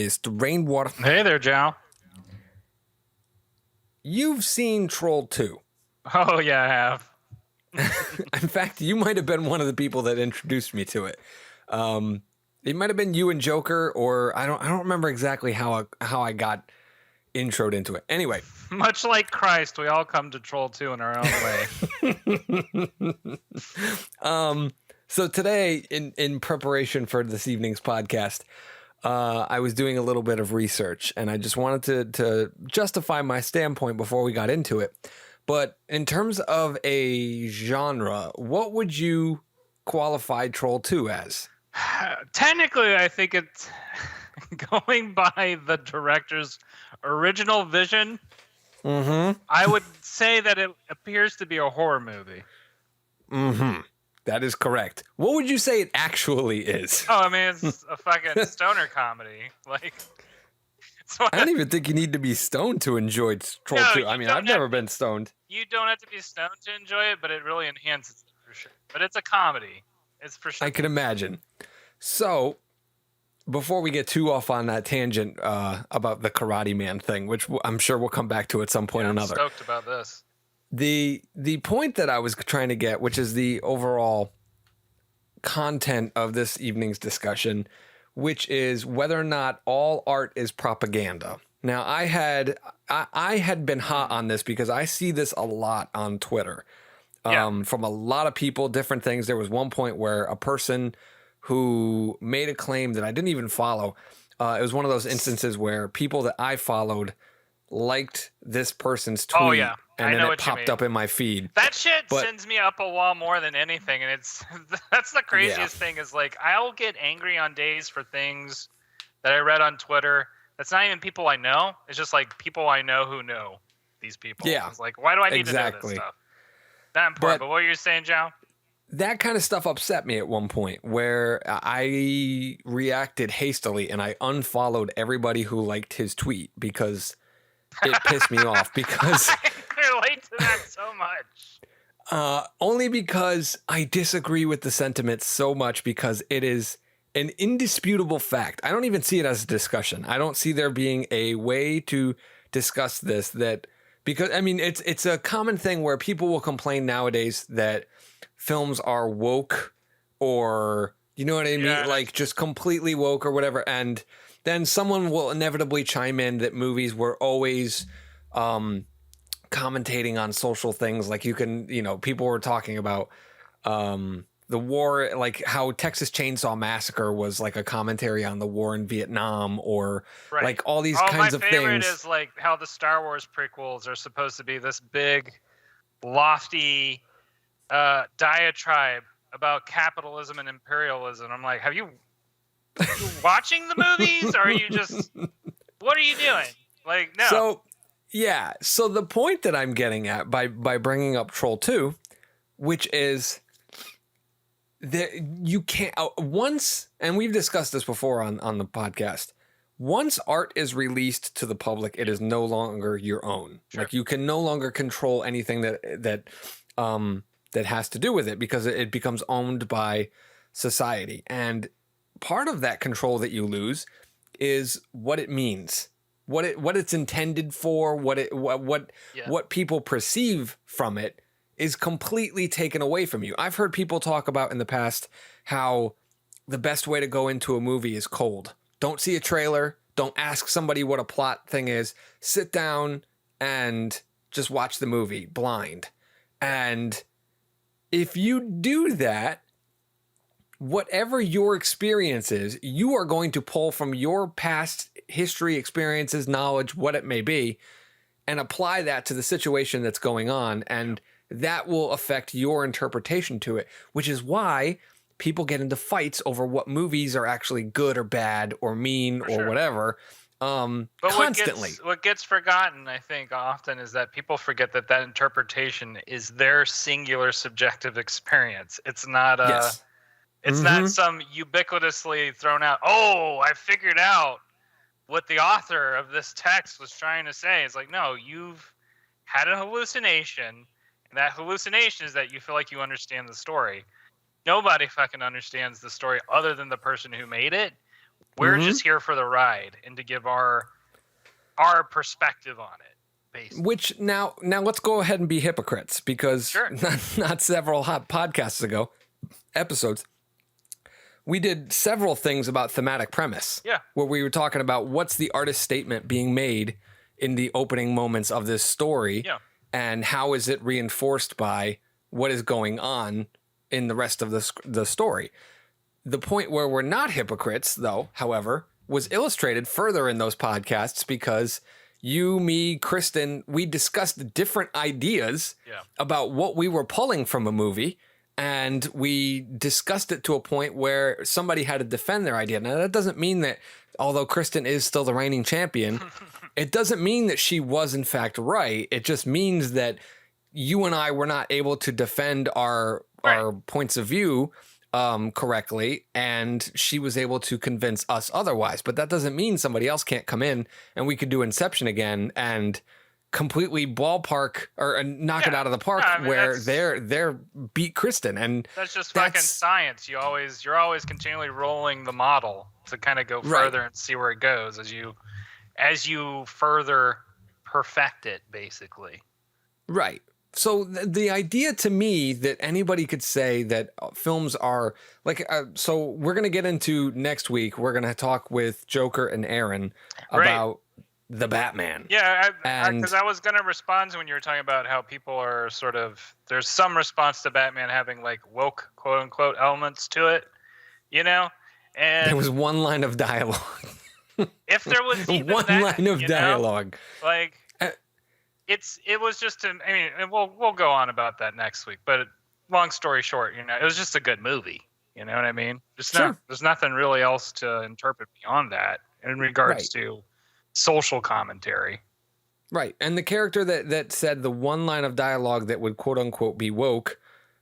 Mr. Rainwater. Hey there, Jow. You've seen Troll 2. Oh, yeah, I have. In fact, you might have been one of the people that introduced me to it. It might have been you and Joker, or I don't remember exactly how I got introed into it. Anyway. Much like Christ, we all come to Troll 2 in our own way. So today, in preparation for this evening's podcast, I was doing a little bit of research, and I just wanted to justify my standpoint before we got into it. But in terms of a genre, what would you qualify Troll 2 as? Technically, I think it's going by the director's original vision. Mm-hmm. I would say that it appears to be a horror movie. Mm-hmm. That is correct. What would you say it actually is? Oh, I mean, it's a fucking stoner comedy. Like, I don't even think you need to be stoned to enjoy Troll 2. I mean, I've never been stoned. You don't have to be stoned to enjoy it, but it really enhances it for sure. But it's a comedy. It's for sure. I can imagine. So, before we get too off on that tangent about the Karate Man thing, which I'm sure we'll come back to at some point or another. I'm stoked about this. The point that I was trying to get, which is the overall content of this evening's discussion, which is whether or not all art is propaganda. Now, I had been hot on this because I see this a lot on Twitter from a lot of people, different things. There was one point where a person who made a claim that I didn't even follow. It was one of those instances where people that I followed liked this person's tweet. Oh, yeah. And then it popped up in my feed. That shit sends me up a wall more than anything, and that's the craziest thing is, like, I'll get angry on days for things that I read on Twitter. That's not even people I know. It's just like people I know who know these people. Yeah, it's like, why do I need to know this stuff? Not important. But what were you saying, Jow? That kind of stuff upset me at one point where I reacted hastily and I unfollowed everybody who liked his tweet because it pissed me off because I relate to that so much. Only because I disagree with the sentiment so much because it is an indisputable fact. I don't even see it as a discussion. I don't see there being a way to discuss this because I mean it's a common thing where people will complain nowadays that films are woke or you know what I mean, like just completely woke or whatever, and then someone will inevitably chime in that movies were always commentating on social things. Like people were talking about the war, like how Texas Chainsaw Massacre was like a commentary on the war in Vietnam or like all these kinds of things. My favorite is like how the Star Wars prequels are supposed to be this big, lofty diatribe about capitalism and imperialism. I'm like, are you watching the movies or are you just, what are you doing? Like, no. So the point that I'm getting at by bringing up Troll 2, which is that you can't once, and we've discussed this before on the podcast, once art is released to the public, it is no longer your own. Sure. Like you can no longer control anything that has to do with it because it becomes owned by society. And part of that control that you lose is what it means, what it's intended for, what people perceive from it is completely taken away from you. I've heard people talk about in the past how the best way to go into a movie is cold. Don't see a trailer. Don't ask somebody what a plot thing is. Sit down and just watch the movie blind. And if you do that, whatever your experience is, you are going to pull from your past history, experiences, knowledge, what it may be, and apply that to the situation that's going on. And that will affect your interpretation to it, which is why people get into fights over what movies are actually good or bad or mean or whatever. But constantly. What gets forgotten, I think, often is that people forget that interpretation is their singular subjective experience. It's not it's not some ubiquitously thrown out, oh, I figured out what the author of this text was trying to say. It's like, no, you've had a hallucination, and that hallucination is that you feel like you understand the story. Nobody fucking understands the story other than the person who made it. We're just here for the ride and to give our perspective on it. Basically. Which now let's go ahead and be hypocrites, because Sure. not several hot podcasts ago, episodes, we did several things about thematic premise. Yeah. Where we were talking about what's the artist statement being made in the opening moments of this story. Yeah. And how is it reinforced by what is going on in the rest of the story. The point where we're not hypocrites, though, however, was illustrated further in those podcasts because you, me, Kristen, we discussed different ideas about what we were pulling from a movie, and we discussed it to a point where somebody had to defend their idea. Now, that doesn't mean that, although Kristen is still the reigning champion, it doesn't mean that she was, in fact, right. It just means that you and I were not able to defend our points of view correctly, and she was able to convince us otherwise. But that doesn't mean somebody else can't come in and we could do Inception again and completely ballpark or knock it out of the park where they're beat Kristen. And that's just fucking science. You're always continually rolling the model to kind of go further and see where it goes as you further perfect it, basically. Right. So the idea to me that anybody could say that films are like, so we're going to get into next week. We're going to talk with Joker and Aaron about the Batman. Yeah. Because I was going to respond to when you were talking about how people are sort of, there's some response to Batman having like woke quote unquote elements to it, you know? And there was one line of dialogue. If there was even one line of dialogue, like, it was just we'll go on about that next week, but long story short, it was just a good movie. You know what I mean? There's nothing really else to interpret beyond that in regards to social commentary. Right. And the character that said the one line of dialogue that would quote unquote be woke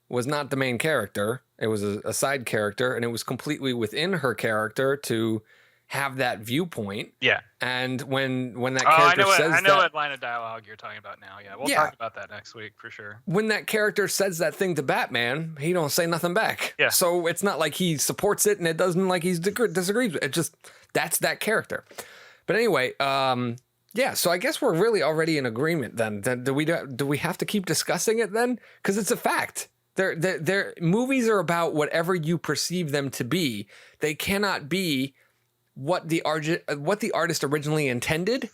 was not the main character. It was a side character, and it was completely within her character to have that viewpoint. Yeah. And when that character says I know what line of dialogue you're talking about now. Yeah. We'll talk about that next week for sure. When that character says that thing to Batman, he don't say nothing back. Yeah. So it's not like he supports it, and it doesn't like he disagrees with it. It just, that's that character. But anyway, so I guess we're really already in agreement then. Do we have to keep discussing it then? Because it's a fact. Their movies are about whatever you perceive them to be. They cannot be what the artist originally intended.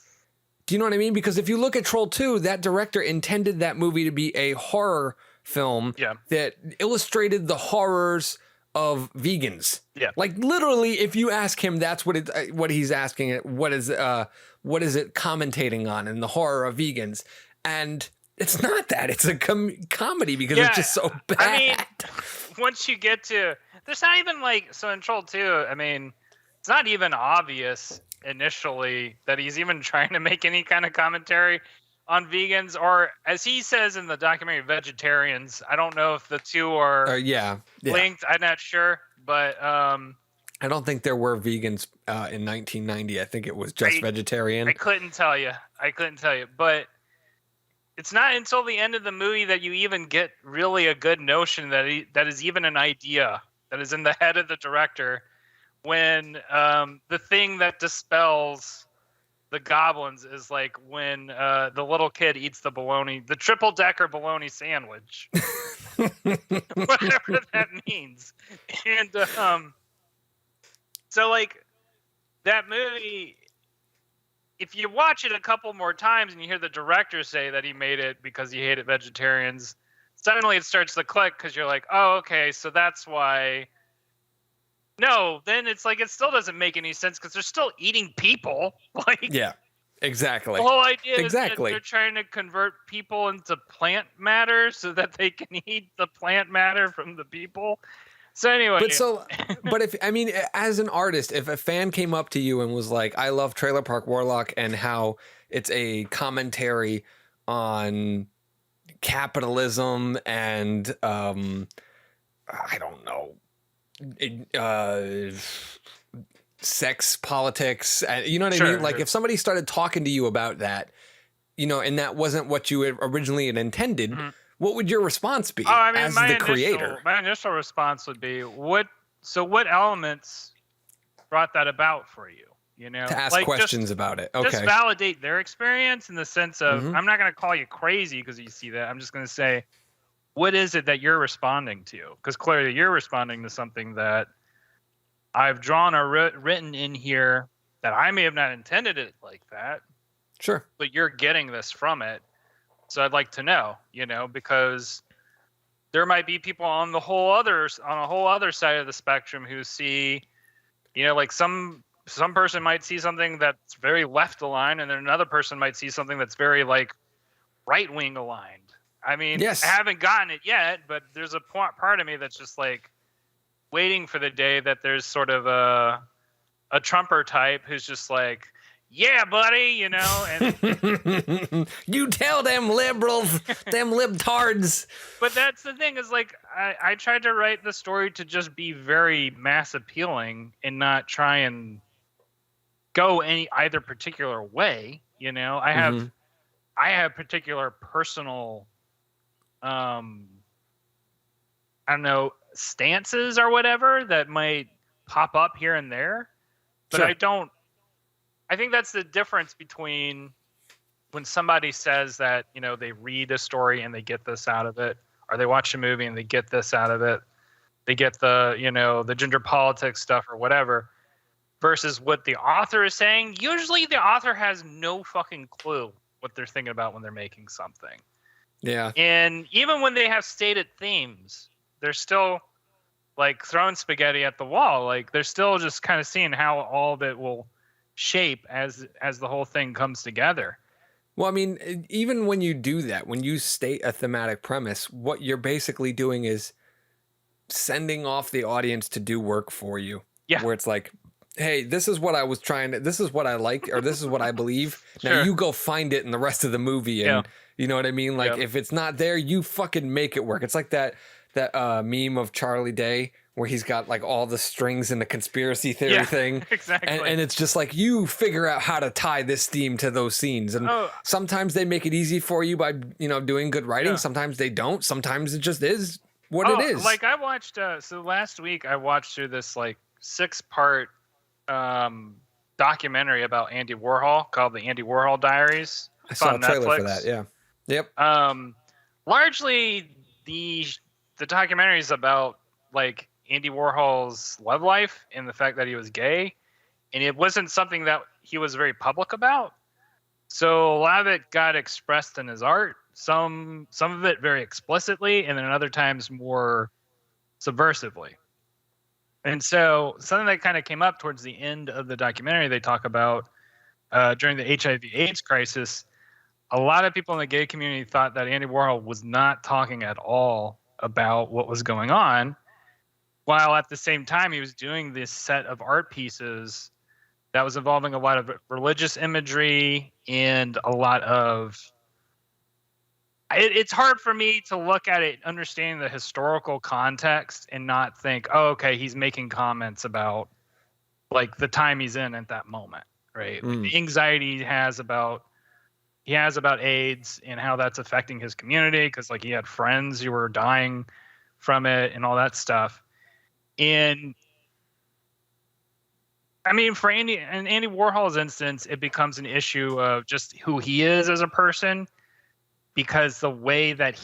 Do you know what I mean? Because if you look at Troll 2, that director intended that movie to be a horror film that illustrated the horrors of vegans. Yeah. Like literally, if you ask him, that's what he's asking it. What is it commentating on in the horror of vegans? And it's not that. It's a comedy because it's just so bad. I mean, once you get to, there's not even in Troll 2, it's not even obvious initially that he's even trying to make any kind of commentary on vegans, or as he says in the documentary, vegetarians. I don't know if the two are linked. I'm not sure, but I don't think there were vegans in 1990. I think it was just vegetarian. I couldn't tell you, but it's not until the end of the movie that you even get really a good notion that is even an idea that is in the head of the director. When the thing that dispels the goblins is like when the little kid eats the triple-decker bologna sandwich. Whatever that means. And so that movie, if you watch it a couple more times and you hear the director say that he made it because he hated vegetarians, suddenly it starts to click because you're like, oh, okay, so that's why. No, then it's like it still doesn't make any sense because they're still eating people. Yeah, exactly. The whole idea is that they're trying to convert people into plant matter so that they can eat the plant matter from the people. So anyway, but if as an artist, if a fan came up to you and was like, "I love Trailer Park Warlock and how it's a commentary on capitalism and I don't know." Sex, politics, you know what I mean? Like if somebody started talking to you about that, and that wasn't what you had originally intended, what would your response be as the creator? My initial response would be, what elements brought that about for you? You know, To ask questions about it. Okay. Just validate their experience in the sense of, Mhm. I'm not going to call you crazy because you see that. I'm just going to say, what is it that you're responding to? Because clearly you're responding to something that I've drawn or written in here that I may have not intended it like that. Sure. But you're getting this from it. So I'd like to know, you know, because there might be people on a whole other side of the spectrum who see, you know, like some person might see something that's very left aligned, and then another person might see something that's very like right wing aligned. I mean, Yes. I haven't gotten it yet, but there's a part of me that's just like waiting for the day that there's sort of a Trumper type who's just like, yeah, buddy, you know, and you tell them liberals, them libtards. But that's the thing is like I tried to write the story to just be very mass appealing and not try and go either particular way. You know, I have particular personal, I don't know, stances or whatever that might pop up here and there, but Sure. I think that's the difference between when somebody says that, you know, they read a story and they get this out of it, or they watch a movie and they get this out of it, they get the, you know, the gender politics stuff or whatever, versus what the author is saying. Usually the author has no fucking clue what they're thinking about when they're making something. Yeah. And even when they have stated themes, they're still like throwing spaghetti at the wall. Like they're still just kind of seeing how all of it will shape as the whole thing comes together. Well, I mean, even when you do that, when you state a thematic premise, what you're basically doing is sending off the audience to do work for you. Yeah. Where it's like, hey, this is what I was trying to, this is what I like, or this is what I believe. Now Sure. you go find it in the rest of the movie. And you know what I mean? Like if it's not there, you fucking make it work. It's like that meme of Charlie Day where he's got like all the strings in the conspiracy theory thing. Exactly. And it's just like, you figure out how to tie this theme to those scenes. And sometimes they make it easy for you by, you know, doing good writing. Sometimes they don't. Sometimes it just is what it is. Like I watched, so last week I watched through this like 6-part documentary about Andy Warhol called The Andy Warhol Diaries. I saw a trailer Netflix. for that. Yeah. Yep. Largely the documentary is about like Andy Warhol's love life and the fact that he was gay, and it wasn't something that he was very public about. So a lot of it got expressed in his art, some of it very explicitly, and then other times more subversively. And so something that kind of came up towards the end of the documentary, they talk about during the HIV/AIDS crisis, a lot of people in the gay community thought that Andy Warhol was not talking at all about what was going on, while at the same time he was doing this set of art pieces that was involving a lot of religious imagery and a lot of it's hard for me to look at it understanding the historical context and not think, oh, okay, he's making comments about like the time he's in at that moment, right? Like the anxiety he has about AIDS and how that's affecting his community, because like he had friends who were dying from it and all that stuff. And I mean, for Andy Warhol's instance, it becomes an issue of just who he is as a person, because the way that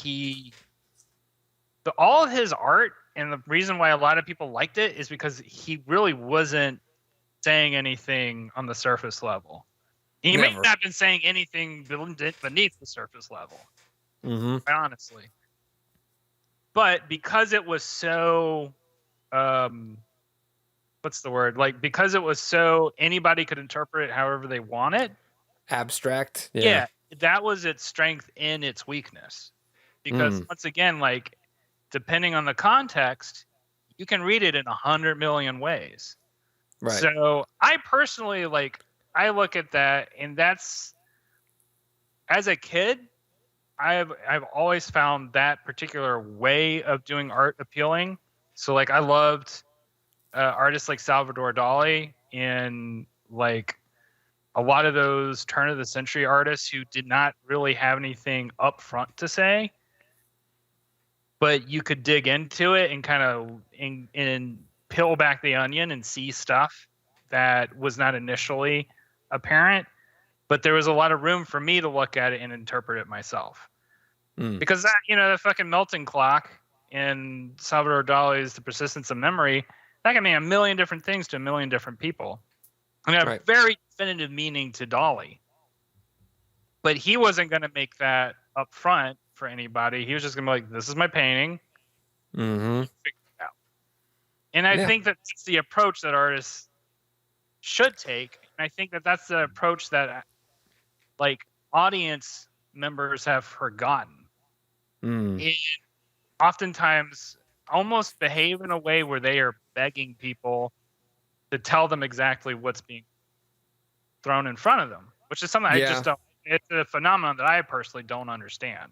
all of his art, and the reason why a lot of people liked it is because he really wasn't saying anything on the surface level. He may not have been saying anything beneath the surface level, honestly. But because it was so, what's the word? Like, because it was so anybody could interpret it however they wanted. Abstract. Yeah, that was its strength and its weakness. Because once again, like, depending on the context, you can read it in 100 million ways. Right. So I personally, like, I look at that, and that's, as a kid, I've always found that particular way of doing art appealing. So like I loved artists like Salvador Dali and like a lot of those turn of the century artists who did not really have anything up front to say, but you could dig into it and kind of and peel back the onion and see stuff that was not initially apparent, but there was a lot of room for me to look at it and interpret it myself. Because that, the fucking melting clock in Salvador Dali's The Persistence of Memory, that can mean a million different things to a million different people. And it had a very definitive meaning to Dali. But he wasn't going to make that up front for anybody. He was just going to be like, this is my painting. Mm-hmm. Figure it out. And I think that's the approach that artists should take. And I think that that's the approach that like audience members have forgotten. And oftentimes almost behave in a way where they are begging people to tell them exactly what's being thrown in front of them, which is something I just don't. It's a phenomenon that I personally don't understand.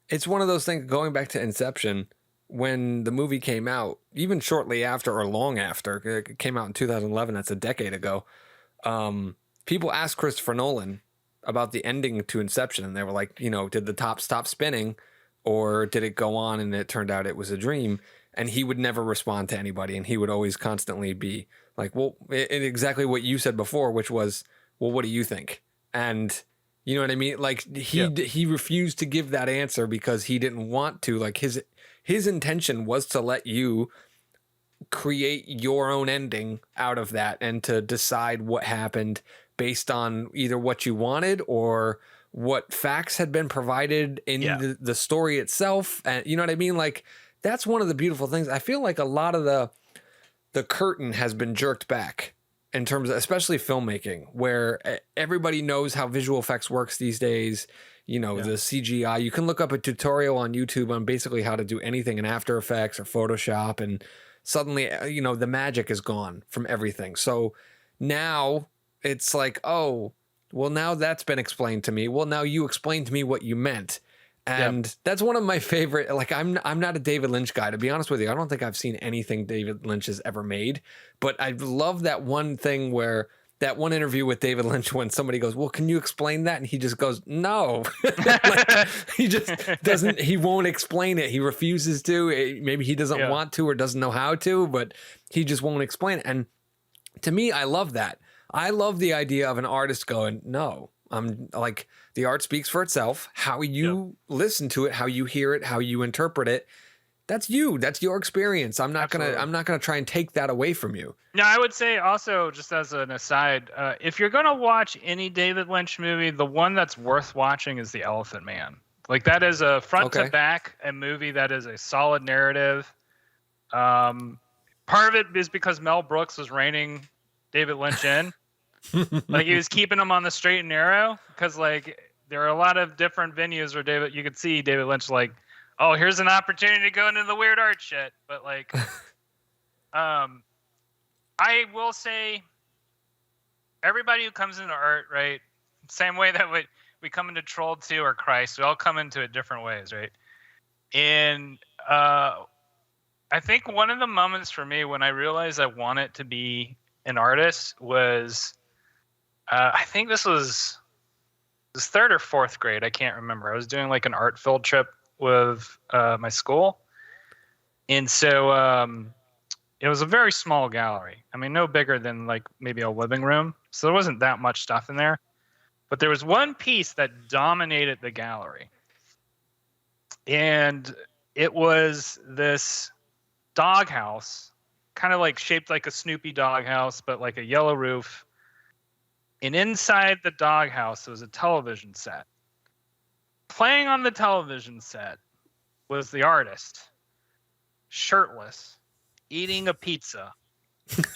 It's one of those things, going back to Inception, when the movie came out, even shortly after or long after, it came out in 2011, that's a decade ago, people asked Christopher Nolan about the ending to Inception, and they were like, did the top stop spinning, or did it go on and it turned out it was a dream? And he would never respond to anybody, and he would always constantly be like, well, exactly what you said before, which was, well, what do you think? And you know what I mean? Like he refused to give that answer because he didn't want to. Like his intention was to let you create your own ending out of that and to decide what happened based on either what you wanted or what facts had been provided in the story itself. And you know what I mean? Like that's one of the beautiful things. I feel like a lot of the curtain has been jerked back in terms of, especially filmmaking, where everybody knows how visual effects works these days. The CGI, you can look up a tutorial on YouTube on basically how to do anything in After Effects or Photoshop. And suddenly, the magic is gone from everything. So now it's like, oh, well, now that's been explained to me. Well, now you explained to me what you meant. And that's one of my favorite, like, I'm not a David Lynch guy, to be honest with you. I don't think I've seen anything David Lynch has ever made, but I love that one thing where that one interview with David Lynch, when somebody goes, well, can you explain that? And he just goes, no, like, he just doesn't, he won't explain it. He refuses to, maybe he doesn't want to, or doesn't know how to, but he just won't explain it. And to me, I love that. I love the idea of an artist going, no, I'm like, the art speaks for itself. How you listen to it, how you hear it, how you interpret it, that's you. That's your experience. I'm not gonna try and take that away from you. Now, I would say also, just as an aside, if you're gonna watch any David Lynch movie, the one that's worth watching is The Elephant Man. Like that is a front to back a movie that is a solid narrative. Part of it is because Mel Brooks was reining David Lynch in. Like he was keeping him on the straight and narrow, because like there are a lot of different venues where you could see David Lynch like, oh, here's an opportunity to go into the weird art shit. But like, I will say, everybody who comes into art, right, same way that we come into Troll 2 or Christ, we all come into it different ways, right? And I think one of the moments for me when I realized I wanted to be an artist was, I think this was third or fourth grade. I can't remember. I was doing like an art field trip with my school. And so it was a very small gallery. I mean, no bigger than like maybe a living room. So there wasn't that much stuff in there. But there was one piece that dominated the gallery. And it was this doghouse, kind of like shaped like a Snoopy doghouse, but like a yellow roof. And inside the doghouse was a television set. Playing on the television set was the artist, shirtless, eating a pizza.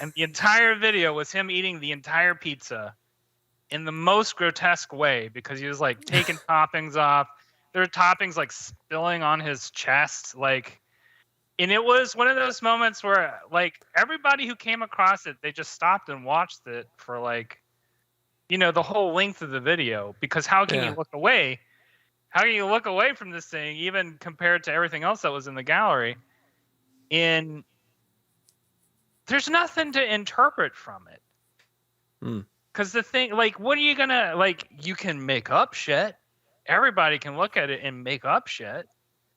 And the entire video was him eating the entire pizza in the most grotesque way, because he was like taking toppings off. There were toppings like spilling on his chest, like. And it was one of those moments where, like, everybody who came across it, they just stopped and watched it for, like, the whole length of the video. Because how can you look away? How can you look away from this thing, even compared to everything else that was in the gallery? And there's nothing to interpret from it. Because the thing, like, what are you going to, like, you can make up shit. Everybody can look at it and make up shit.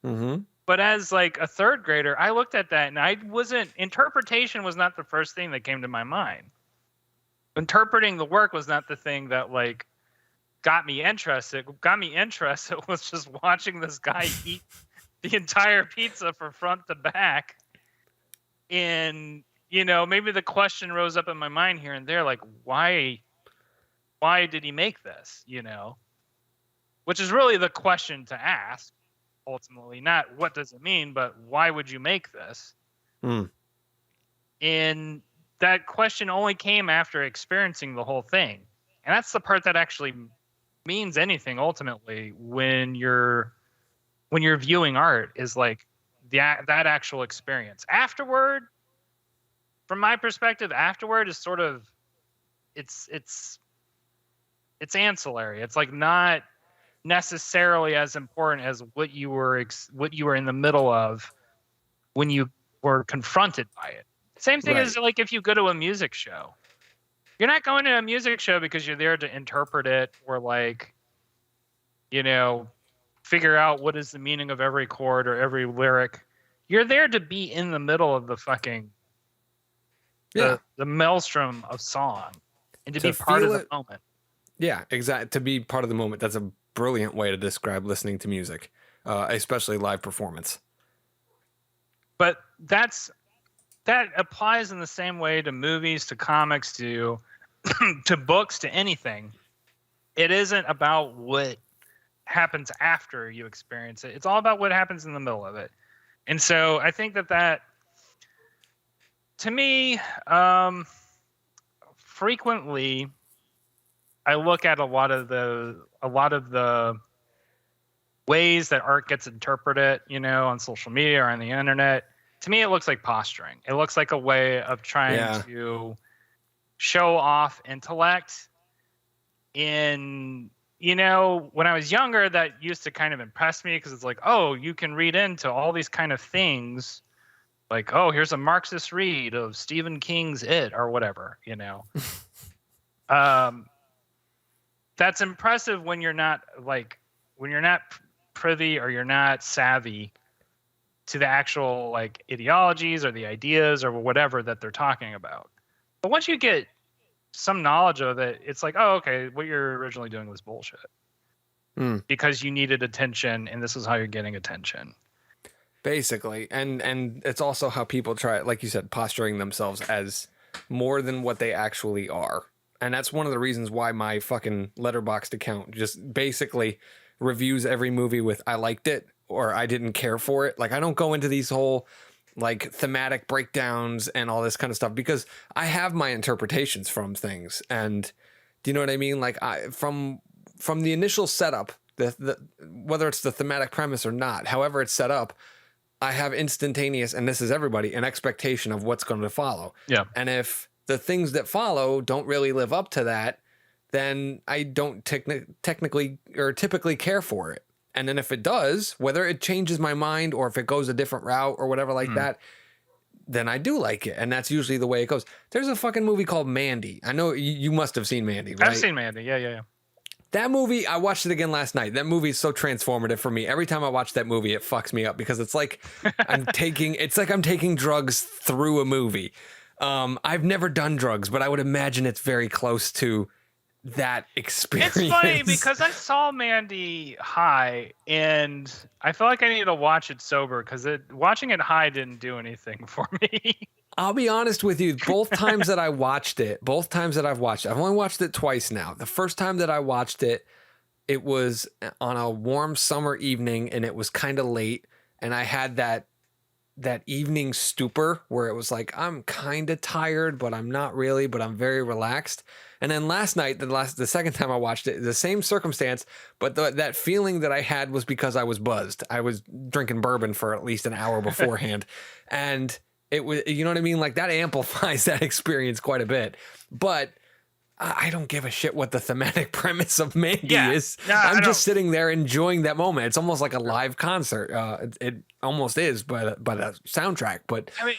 Mm-hmm. But as like a third grader, I looked at that and interpretation was not the first thing that came to my mind. interpreting the work was not the thing that like got me interested. What got me interested was just watching this guy eat the entire pizza from front to back. And, you know, maybe the question rose up in my mind here and there, like, why did he make this, you know? Which is really the question to ask, ultimately. Not what does it mean, but why would you make this? And that question only came after experiencing the whole thing. And that's the part that actually means anything, ultimately, when you're viewing art, is like that actual experience. Afterward, from my perspective, afterward is sort of it's ancillary. It's like not necessarily as important as what you were in the middle of when you were confronted by it. Same thing as like if you go to a music show. You're not going to a music show because you're there to interpret it or like, you know, figure out what is the meaning of every chord or every lyric. You're there to be in the middle of the fucking the maelstrom of song and to be part of the moment. Yeah, exactly. To be part of the moment. That's a brilliant way to describe listening to music, especially live performance. But that applies in the same way to movies, to comics, to to books, to anything. It isn't about what happens after you experience it. It's all about what happens in the middle of it. And so I think that to me, frequently I look at a lot of the ways that art gets interpreted, you know, on social media or on the internet. To me, it looks like posturing. It looks like a way of trying to show off intellect. In, you know, when I was younger, that used to kind of impress me because it's like, oh, you can read into all these kind of things. Like, oh, here's a Marxist read of Stephen King's It or whatever, you know. That's impressive when you're not privy or you're not savvy to the actual like ideologies or the ideas or whatever that they're talking about. But once you get some knowledge of it, it's like, oh, okay, what you're originally doing was bullshit. Because you needed attention, and this is how you're getting attention. Basically. And it's also how people try, like you said, posturing themselves as more than what they actually are. And that's one of the reasons why my fucking Letterboxd account just basically reviews every movie with I liked it or I didn't care for it. Like, I don't go into these whole like thematic breakdowns and all this kind of stuff because I have my interpretations from things. And do you know what I mean? Like, from the initial setup, the whether it's the thematic premise or not, however it's set up, I have instantaneous, and this is everybody, an expectation of what's going to follow. Yeah. And if the things that follow don't really live up to that, then I don't technically or typically care for it. And then if it does, whether it changes my mind or if it goes a different route or whatever like that, then I do like it. And that's usually the way it goes. There's a fucking movie called Mandy. I know you must have seen Mandy, right? I've seen Mandy. Yeah. That movie, I watched it again last night. That movie is so transformative for me. Every time I watch that movie, it fucks me up because it's like I'm taking drugs through a movie. I've never done drugs, but I would imagine it's very close to that experience. It's funny because I saw Mandy high and I feel like I need to watch it sober because watching it high didn't do anything for me. I'll be honest with you. Both times that I've watched it, I've only watched it twice now. The first time that I watched it, it was on a warm summer evening and it was kind of late. And I had that evening stupor where it was like, I'm kind of tired, but I'm not really, but I'm very relaxed. And then last night, the second time I watched it, the same circumstance, but that feeling that I had was because I was buzzed. I was drinking bourbon for at least an hour beforehand. And it was, you know what I mean? Like, that amplifies that experience quite a bit. But I don't give a shit what the thematic premise of Mandy is. No, I'm just sitting there enjoying that moment. It's almost like a live concert. It almost is, but a soundtrack. But I mean,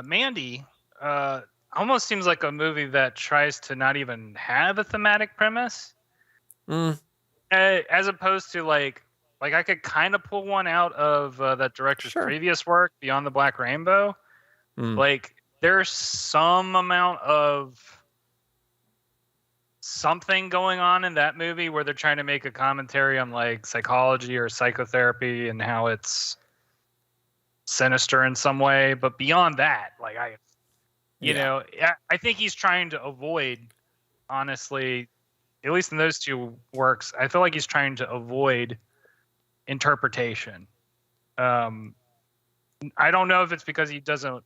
Mandy almost seems like a movie that tries to not even have a thematic premise, as opposed to like I could kind of pull one out of that director's previous work, Beyond the Black Rainbow. Like, there's some amount of something going on in that movie where they're trying to make a commentary on like psychology or psychotherapy and how it's sinister in some way. But beyond that, like I think he's trying to avoid, honestly, at least in those two works, I feel like he's trying to avoid interpretation. I don't know if it's because he doesn't,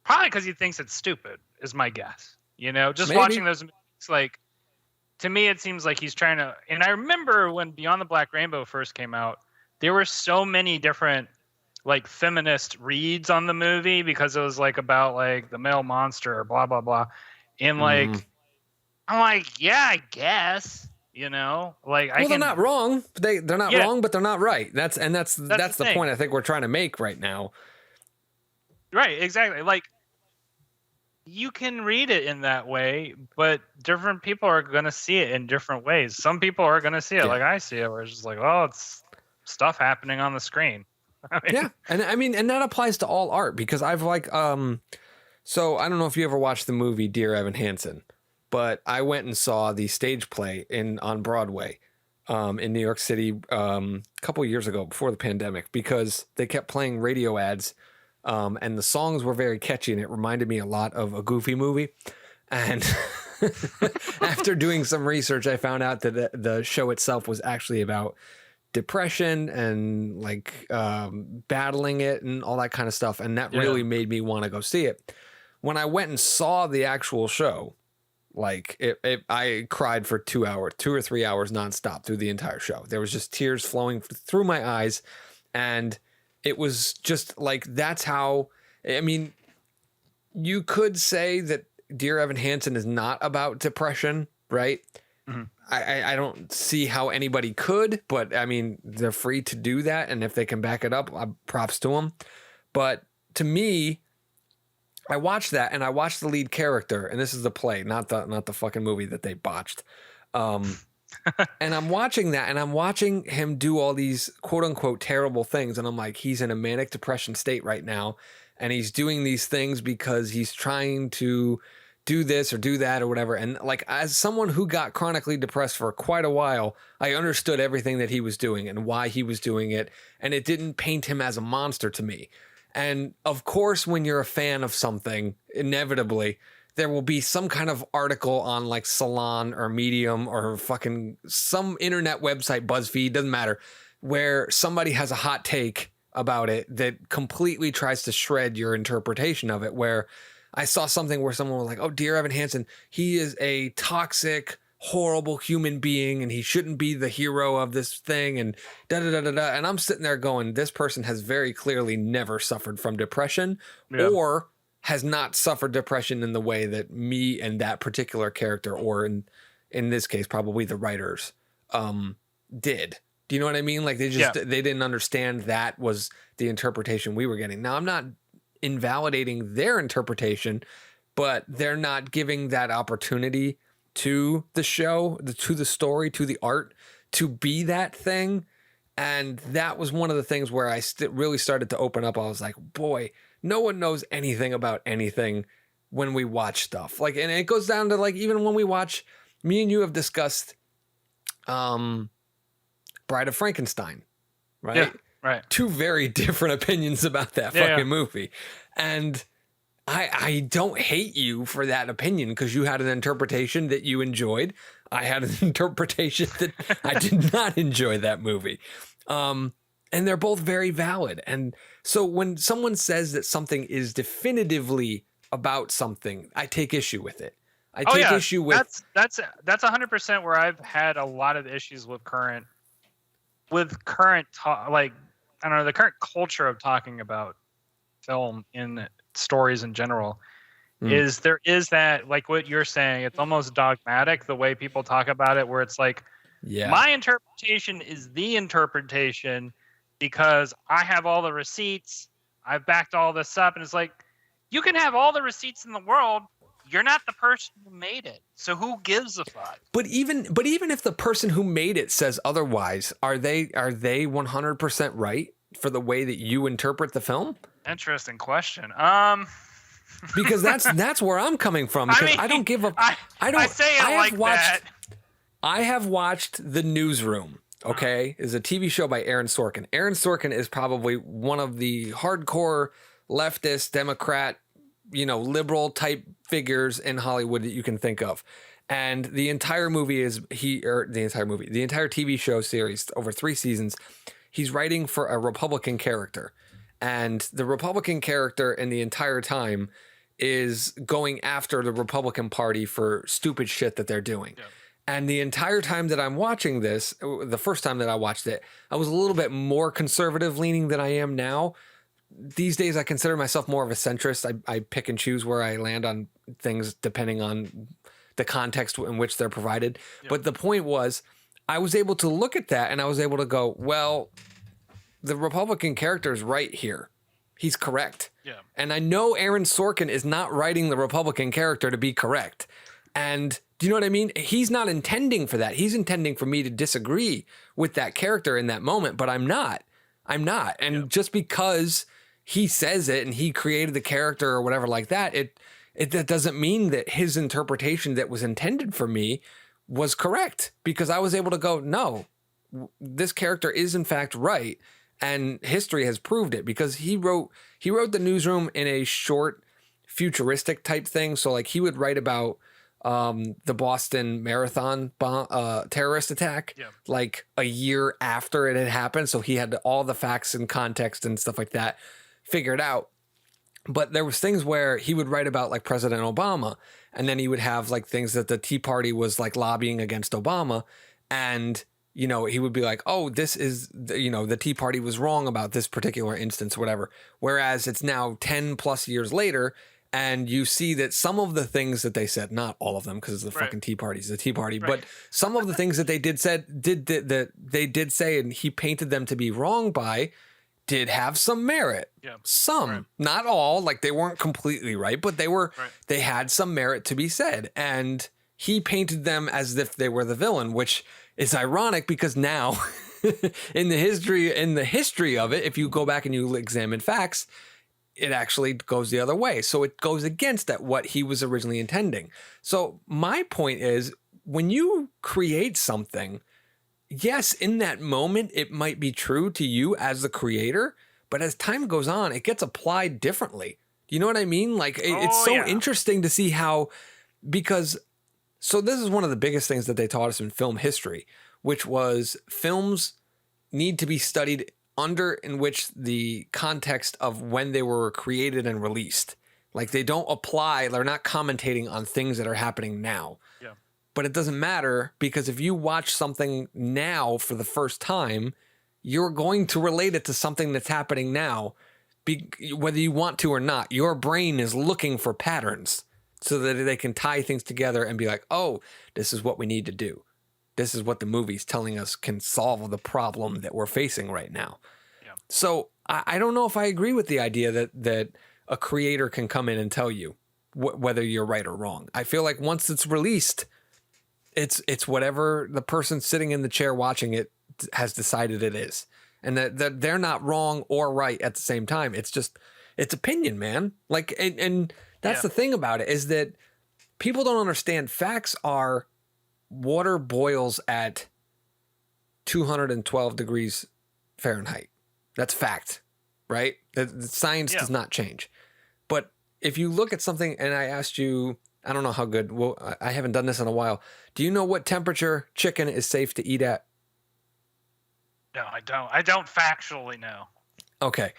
probably because he thinks it's stupid, is my guess. Just Maybe. watching those movies, like, to me, it seems like he's trying to. And I remember when Beyond the Black Rainbow first came out, there were so many different like feminist reads on the movie because it was like about like the male monster or blah blah blah, and like I'm like, yeah, I guess, like they're not wrong. They're not wrong, but they're not right. That's the point I think we're trying to make right now. Right, exactly. Like, you can read it in that way, but different people are going to see it in different ways. Some people are going to see it like I see it, where it's just like, oh, it's stuff happening on the screen. Yeah, and I mean, and that applies to all art because I've like, so I don't know if you ever watched the movie Dear Evan Hansen, but I went and saw the stage play on Broadway, in New York City, a couple years ago before the pandemic because they kept playing radio ads. And the songs were very catchy, and it reminded me a lot of a Goofy movie. And after doing some research, I found out that the show itself was actually about depression and like battling it and all that kind of stuff. And that really made me want to go see it. When I went and saw the actual show, like I cried for 2 or 3 hours nonstop through the entire show. There was just tears flowing through my eyes, and it was just like, that's how, I mean, you could say that Dear Evan Hansen is not about depression, right? Mm-hmm. I don't see how anybody could, but I mean, they're free to do that. And if they can back it up, props to them. But to me, I watched that and I watched the lead character, and this is the play, not the fucking movie that they botched. And I'm watching that, and I'm watching him do all these quote unquote terrible things. And I'm like, he's in a manic depression state right now. And he's doing these things because he's trying to do this or do that or whatever. And like, as someone who got chronically depressed for quite a while, I understood everything that he was doing and why he was doing it. And it didn't paint him as a monster to me. And of course, when you're a fan of something, inevitably, there will be some kind of article on like Salon or Medium or fucking some internet website, BuzzFeed, doesn't matter, where somebody has a hot take about it that completely tries to shred your interpretation of it. Where I saw something where someone was like, oh, Dear Evan Hansen, he is a toxic, horrible human being and he shouldn't be the hero of this thing and da-da-da-da-da. And I'm sitting there going, this person has very clearly never suffered from depression or has not suffered depression in the way that me and that particular character, or in this case, probably the writers, did. Do you know what I mean? Like they didn't understand that was the interpretation we were getting. Now I'm not invalidating their interpretation, but they're not giving that opportunity to the show, to the story, to the art, to be that thing. And that was one of the things where I really started to open up. I was like, boy, no one knows anything about anything when we watch stuff. Like, and it goes down to like, even when we watch, me and you have discussed Bride of Frankenstein, right? Yeah, right. Two very different opinions about that fucking movie. And I don't hate you for that opinion because you had an interpretation that you enjoyed. I had an interpretation that I did not enjoy that movie. And they're both very valid. And so when someone says that something is definitively about something, I take issue with it. I take issue with that's 100% where I've had a lot of issues with current talk, like, I don't know, the current culture of talking about film in stories in general. Is there is that, like what you're saying, it's almost dogmatic the way people talk about it, where it's like, my interpretation is the interpretation because I have all the receipts, I've backed all this up, and it's like, you can have all the receipts in the world, you're not the person who made it, so who gives a fuck? But even if the person who made it says otherwise, are they 100% right for the way that you interpret the film? Interesting question. because that's where I'm coming from. Because I don't give up. I say it like that. I have watched The Newsroom. Okay, is a TV show by Aaron Sorkin. Aaron Sorkin is probably one of the hardcore leftist, Democrat, liberal type figures in Hollywood that you can think of. And the entire movie the entire TV show series over 3 seasons, he's writing for a Republican character. And the Republican character in the entire time is going after the Republican Party for stupid shit that they're doing. Yeah. And the entire time that I'm watching this, the first time that I watched it, I was a little bit more conservative leaning than I am now. These days, I consider myself more of a centrist. I pick and choose where I land on things depending on the context in which they're provided. Yep. But the point was, I was able to look at that and I was able to go, well, the Republican character is right here. He's correct. Yeah. And I know Aaron Sorkin is not writing the Republican character to be correct. And do you know what I mean? He's not intending for that. He's intending for me to disagree with that character in that moment, but I'm not. And just because he says it and he created the character or whatever like that, that doesn't mean that his interpretation that was intended for me was correct, because I was able to go, no, this character is in fact right. And history has proved it, because he wrote The Newsroom in a short futuristic type thing. So like he would write about the Boston Marathon terrorist attack, like a year after it had happened. So he had all the facts and context and stuff like that figured out. But there was things where he would write about like President Obama, and then he would have like things that the Tea Party was like lobbying against Obama. And, he would be like, oh, this is, the Tea Party was wrong about this particular instance, whatever. Whereas it's now 10 plus years later, and you see that some of the things that they said, not all of them, because it's the fucking Tea Party's the Tea Party, but some of the things that they did say, and he painted them to be wrong by, did have some merit. Yeah. Some, not all, like they weren't completely right, but they had some merit to be said. And he painted them as if they were the villain, which is ironic because now in the history of it, if you go back and you examine facts, it actually goes the other way. So it goes against what he was originally intending. So my point is, when you create something, yes, in that moment, it might be true to you as the creator, but as time goes on, it gets applied differently. You know what I mean? Like, it's so interesting to see how, so this is one of the biggest things that they taught us in film history, which was films need to be studied in which the context of when they were created and released. Like they're not commentating on things that are happening now. Yeah. But it doesn't matter, because if you watch something now for the first time, you're going to relate it to something that's happening now, whether you want to or not. Your brain is looking for patterns so that they can tie things together and be like, oh, this is what we need to do. This is what the movie's telling us can solve the problem that we're facing right now. Yeah. So I don't know if I agree with the idea that a creator can come in and tell you whether you're right or wrong. I feel like once it's released, it's whatever the person sitting in the chair watching it has decided it is. And that they're not wrong or right at the same time. It's opinion, man. Like, and that's the thing about it, is that people don't understand. Facts are water boils at 212 degrees Fahrenheit. That's fact, right? The science does not change. But if you look at something, and I asked you, I don't know how good, well, I haven't done this in a while. Do you know what temperature chicken is safe to eat at? No, I don't. I don't factually know. Okay.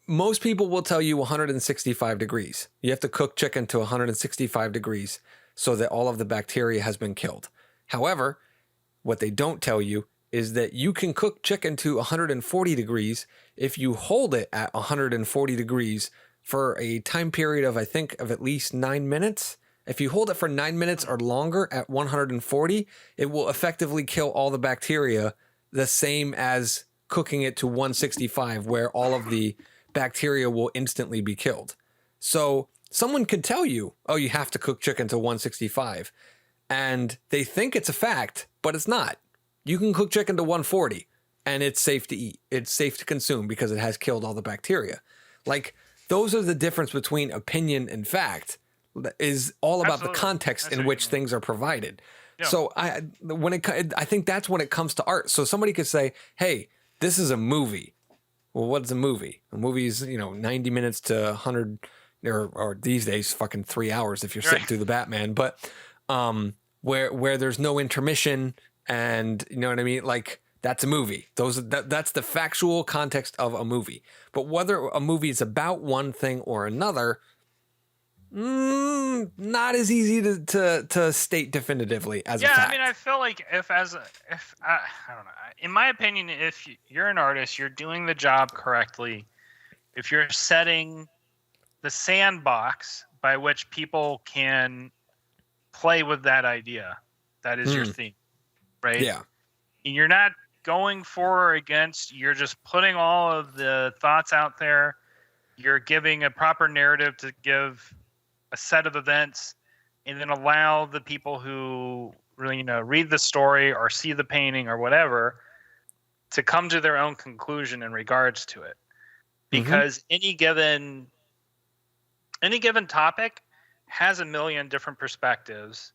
Most people will tell you 165 degrees. You have to cook chicken to 165 degrees so that all of the bacteria has been killed. However, what they don't tell you is that you can cook chicken to 140 degrees if you hold it at 140 degrees for a time period of, I think, of at least 9 minutes. If you hold it for 9 minutes or longer at 140, it will effectively kill all the bacteria, the same as cooking it to 165, where all of the bacteria will instantly be killed. So someone could tell you, oh, you have to cook chicken to 165, and they think it's a fact, but it's not. You can cook chicken to 140 and it's safe to eat. It's safe to consume because it has killed all the bacteria. Like, those are the difference between opinion and fact, is all about Absolutely. the context in which things are provided. Yeah. So I think that's when it comes to art. So somebody could say, hey, this is a movie. Well, what's a movie? A movie is, 90 minutes to 100 or these days fucking 3 hours if you're sitting through the Batman, but where there's no intermission, and you know what I mean? Like, that's a movie. That's the factual context of a movie. But whether a movie is about one thing or another, not as easy to state definitively as a fact. I mean, I feel like if I don't know. In my opinion, if you're an artist, you're doing the job correctly. If you're setting the sandbox by which people can play with that idea, that is your theme, right? Yeah. And you're not going for or against. You're just putting all of the thoughts out there. You're giving a proper narrative to give a set of events, and then allow the people who really, read the story or see the painting or whatever to come to their own conclusion in regards to it. Because any given topic has a million different perspectives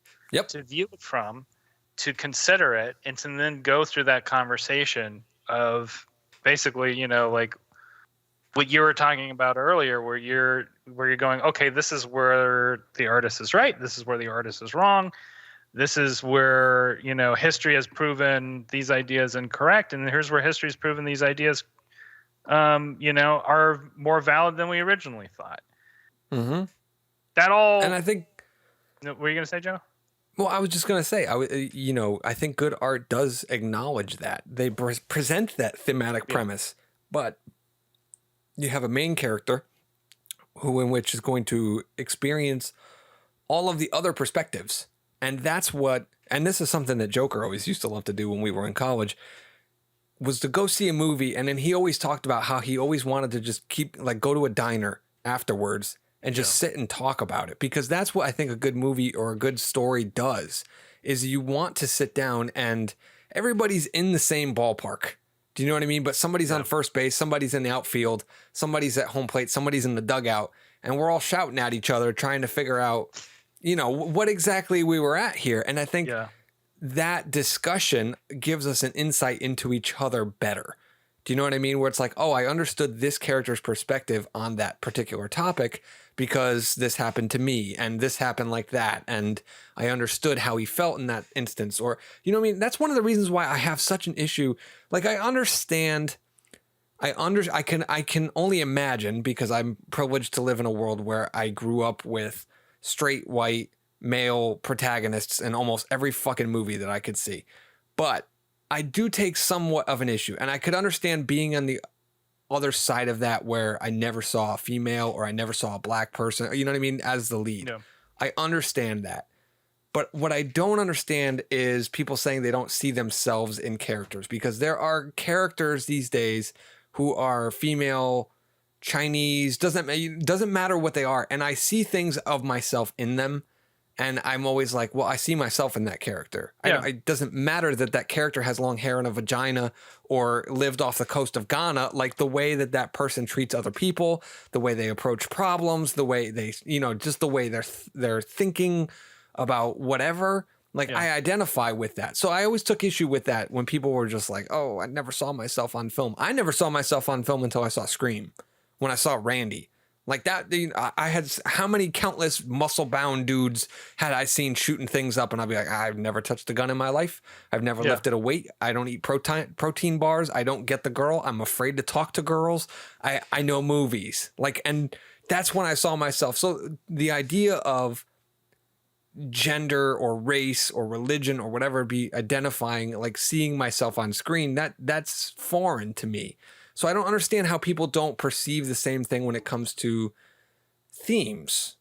to view it from, to consider it, and to then go through that conversation of basically, like what you were talking about earlier, where you're going, okay, this is where the artist is right, this is where the artist is wrong, this is where, history has proven these ideas incorrect, and here's where history has proven these ideas are more valid than we originally thought. That all. And I think. What were you going to say, Joe? Well, I was just going to say, I think good art does acknowledge that. They present that thematic premise, but you have a main character in which is going to experience all of the other perspectives. And that's and this is something that Joker always used to love to do when we were in college, was to go see a movie. And then he always talked about how he always wanted to just go to a diner afterwards and just sit and talk about it. Because that's what I think a good movie or a good story does, is you want to sit down and everybody's in the same ballpark. Do you know what I mean? But somebody's on first base, somebody's in the outfield, somebody's at home plate, somebody's in the dugout, and we're all shouting at each other, trying to figure out, what exactly we were at here. And I think that discussion gives us an insight into each other better. Do you know what I mean? Where it's like, oh, I understood this character's perspective on that particular topic because this happened to me and this happened like that. And I understood how he felt in that instance. Or, you know what I mean? That's one of the reasons why I have such an issue. Like, I can only imagine, because I'm privileged to live in a world where I grew up with straight white male protagonists in almost every fucking movie that I could see. But I do take somewhat of an issue, and I could understand being on the other side of that, where I never saw a female or I never saw a black person, you know what I mean, as the lead. Yeah. I understand that. But what I don't understand is people saying they don't see themselves in characters, because there are characters these days who are female, Chinese, doesn't matter what they are. And I see things of myself in them. And I'm always like, well, I see myself in that character. Yeah. It doesn't matter that character has long hair and a vagina or lived off the coast of Ghana. Like, the way that person treats other people, the way they approach problems, the way they, just the way they're thinking about whatever. Like, I identify with that. So I always took issue with that when people were just like, oh, I never saw myself on film. I never saw myself on film until I saw Scream, when I saw Randy. Like that, I had how many countless muscle-bound dudes had I seen shooting things up, and I'd be like, I've never touched a gun in my life. I've never lifted a weight. I don't eat protein bars. I don't get the girl. I'm afraid to talk to girls. I know movies. Like, and that's when I saw myself. So the idea of gender or race or religion or whatever be identifying, like seeing myself on screen, that's foreign to me. So I don't understand how people don't perceive the same thing when it comes to themes,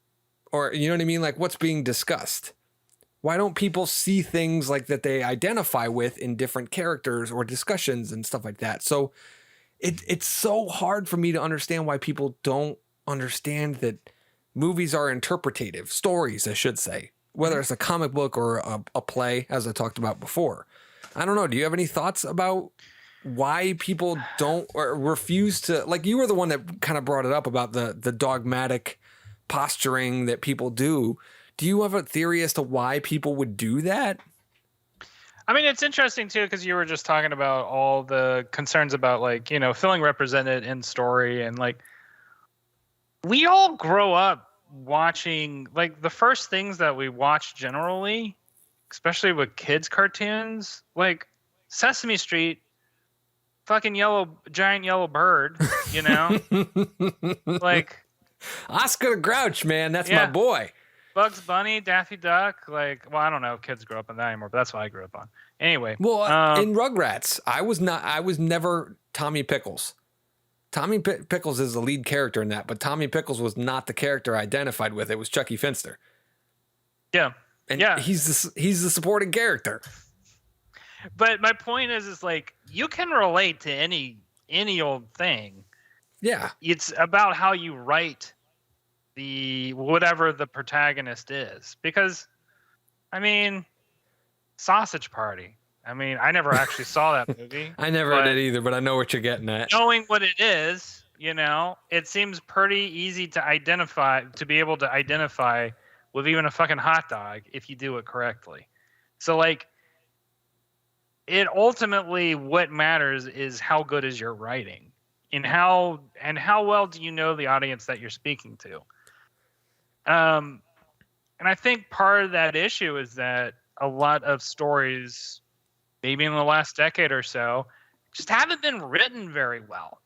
or, you know what I mean? Like, what's being discussed. Why don't people see things like that they identify with in different characters or discussions and stuff like that? So it's so hard for me to understand why people don't understand that movies are interpretative stories, I should say, whether it's a comic book or a play, as I talked about before. I don't know. Do you have any thoughts about why people don't or refuse to, like, you were the one that kind of brought it up about the dogmatic posturing that people do. Do you have a theory as to why people would do that? I mean, it's interesting too, because you were just talking about all the concerns about, like, feeling represented in story, and like, we all grow up watching, like, the first things that we watch generally, especially with kids cartoons, like Sesame Street, fucking giant yellow bird, like Oscar the Grouch, man, that's my yeah, boy. Bugs Bunny, Daffy Duck, like, well, I don't know if kids grow up on that anymore, but that's what I grew up on. Anyway, Well, in Rugrats, I was never Tommy Pickles. Tommy Pickles is the lead character in that, but Tommy Pickles was not the character I identified with. It was Chucky Finster. Yeah. And he's the supporting character. But my point is like, you can relate to any old thing. Yeah. It's about how you write the whatever the protagonist is. Because, I mean, Sausage Party. I mean, I never actually saw that movie. I never did either, but I know what you're getting at. Knowing what it is, it seems pretty easy to be able to identify with even a fucking hot dog if you do it correctly. So, like, it ultimately, what matters is how good is your writing, and how well do you know the audience that you're speaking to. And I think part of that issue is that a lot of stories, maybe in the last decade or so, just haven't been written very well.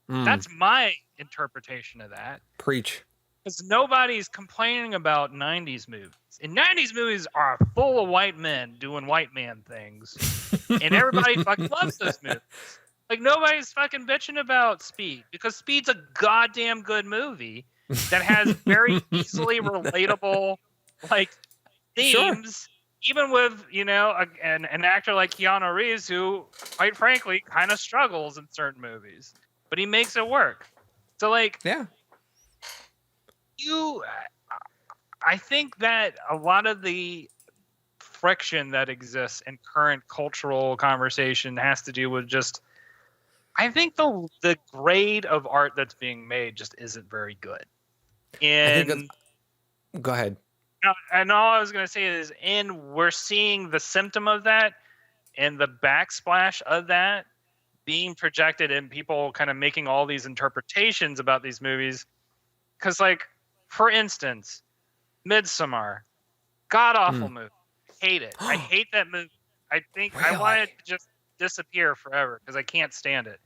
That's my interpretation of that. Preach. Because nobody's complaining about 90s movies. And 90s movies are full of white men doing white man things. And everybody fucking loves those movies. Like, nobody's fucking bitching about Speed. Because Speed's a goddamn good movie that has very easily relatable, like, themes. Sure. Even with, an actor like Keanu Reeves, who, quite frankly, kind of struggles in certain movies. But he makes it work. So, like... Yeah. I think that a lot of the friction that exists in current cultural conversation has to do with just, I think the grade of art that's being made just isn't very good. And go ahead. And all I was going to say is, we're seeing the symptom of that and the backsplash of that being projected, and people kind of making all these interpretations about these movies. Because, like, for instance, Midsommar, god-awful movie. Hate it. I hate that movie. I think really? I want it to just disappear forever because I can't stand it.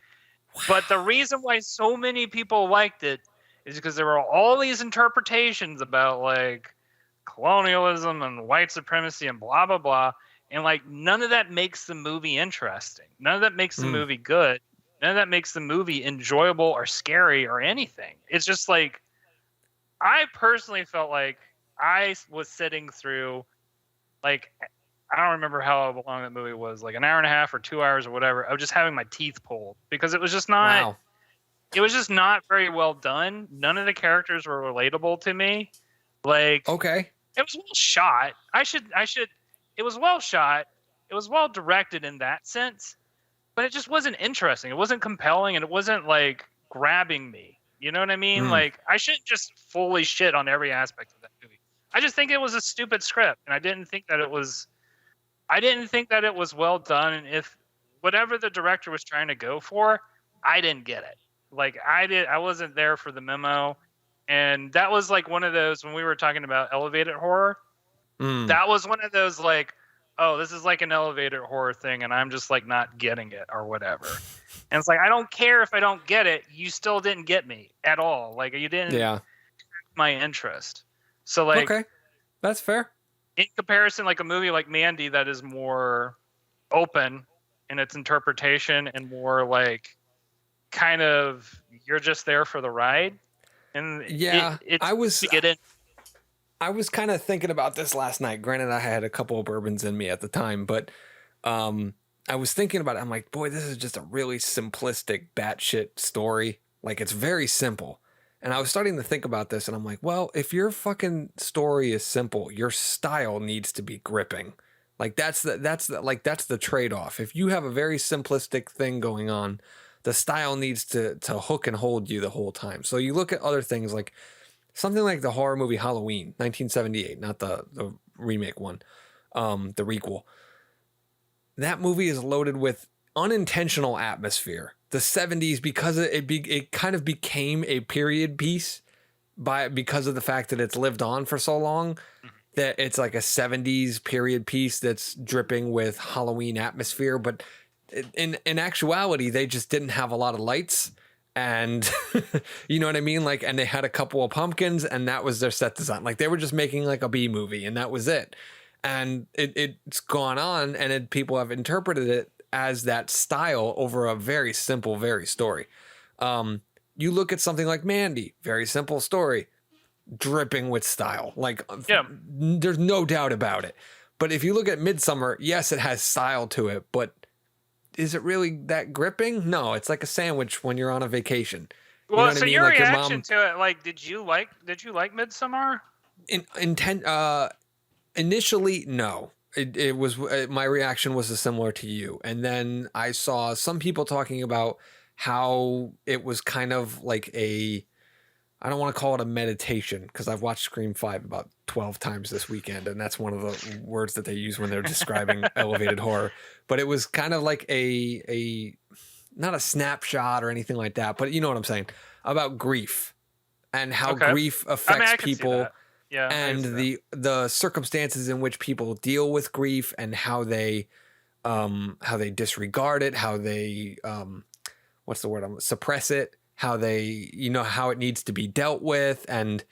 Wow. But the reason why so many people liked it is because there were all these interpretations about, like, colonialism and white supremacy and blah, blah, blah. And, like, none of that makes the movie interesting. None of that makes the movie good. None of that makes the movie enjoyable or scary or anything. It's just like, I personally felt like I was sitting through, like, I don't remember how long that movie was, like an hour and a half or 2 hours or whatever. I was just having my teeth pulled because it was just not, wow. It was just not very well done. None of the characters were relatable to me. Like, okay, it was well shot. It was well shot. It was well directed in that sense, but it just wasn't interesting. It wasn't compelling, and it wasn't, like, grabbing me. You know what I mean? Like, I shouldn't just fully shit on every aspect of that movie. I just think it was a stupid script, and I didn't think that it was well done. And if whatever the director was trying to go for, I didn't get it. Like, I wasn't there for the memo. And that was, like, one of those, when we were talking about elevated horror, that was one of those, like, oh, this is like an elevated horror thing, and I'm just, like, not getting it or whatever. And it's like, I don't care if I don't get it. You still didn't get me at all. Like, you didn't get my interest. So, like, okay, that's fair. In comparison, like a movie like Mandy that is more open in its interpretation and more, like, kind of, you're just there for the ride. And I was kind of thinking about this last night. Granted, I had a couple of bourbons in me at the time, but I was thinking about it. I'm like, boy, this is just a really simplistic batshit story. Like, it's very simple. And I was starting to think about this, and I'm like, well, if your fucking story is simple, your style needs to be gripping. Like that's the trade-off. If you have a very simplistic thing going on, the style needs to hook and hold you the whole time. So you look at other things like something like the horror movie Halloween, 1978, not the remake one, the requel. That movie is loaded with unintentional atmosphere. The 70s, because it kind of became a period piece because of the fact that it's lived on for so long, that it's like a 70s period piece that's dripping with Halloween atmosphere. But in actuality, they just didn't have a lot of lights, and you know what I mean? Like, and they had a couple of pumpkins, and that was their set design. Like, they were just making like a B movie, and that was it. And it's gone on, and people have interpreted it as that style over a very simple, very story. You look at something like Mandy, very simple story, dripping with style. Like, there's no doubt about it. But if you look at Midsommar, yes, it has style to it, but is it really that gripping? No, it's like a sandwich when you're on a vacation. Well, you know so I mean? Your like reaction to it, like, did you like Midsommar? Initially, no. It was my reaction was similar to you, and then I saw some people talking about how it was kind of like I don't want to call it a meditation, because I've watched Scream 5 about 12 times this weekend, and that's one of the words that they use when they're describing elevated horror. But it was kind of like a not a snapshot or anything like that, but you know what I'm saying, about grief and how grief affects people. Yeah, and the circumstances in which people deal with grief, and how they disregard it, how they what's the word, suppress it, how they, how it needs to be dealt with. And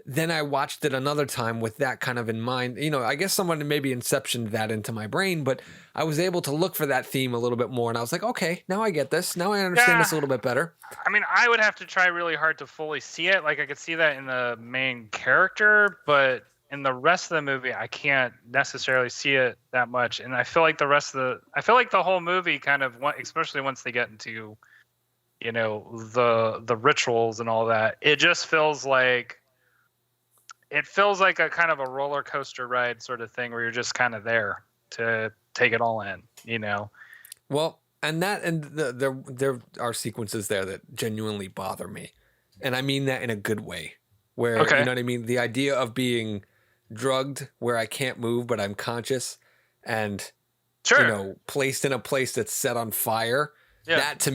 then I watched it another time with that kind of in mind. I guess someone maybe inceptioned that into my brain, but I was able to look for that theme a little bit more, and I was like, okay, now I get this. Now I understand this a little bit better. I mean, I would have to try really hard to fully see it. Like, I could see that in the main character, but in the rest of the movie, I can't necessarily see it that much. And I feel like the whole movie kind of, especially once they get into, the rituals and all that, it just feels like a kind of a roller coaster ride sort of thing, where you're just kind of there to take it all in, Well, and there are sequences there that genuinely bother me. And I mean that in a good way, where, you know what I mean? The idea of being drugged where I can't move, but I'm conscious, and, placed in a place that's set on fire. Yeah. That to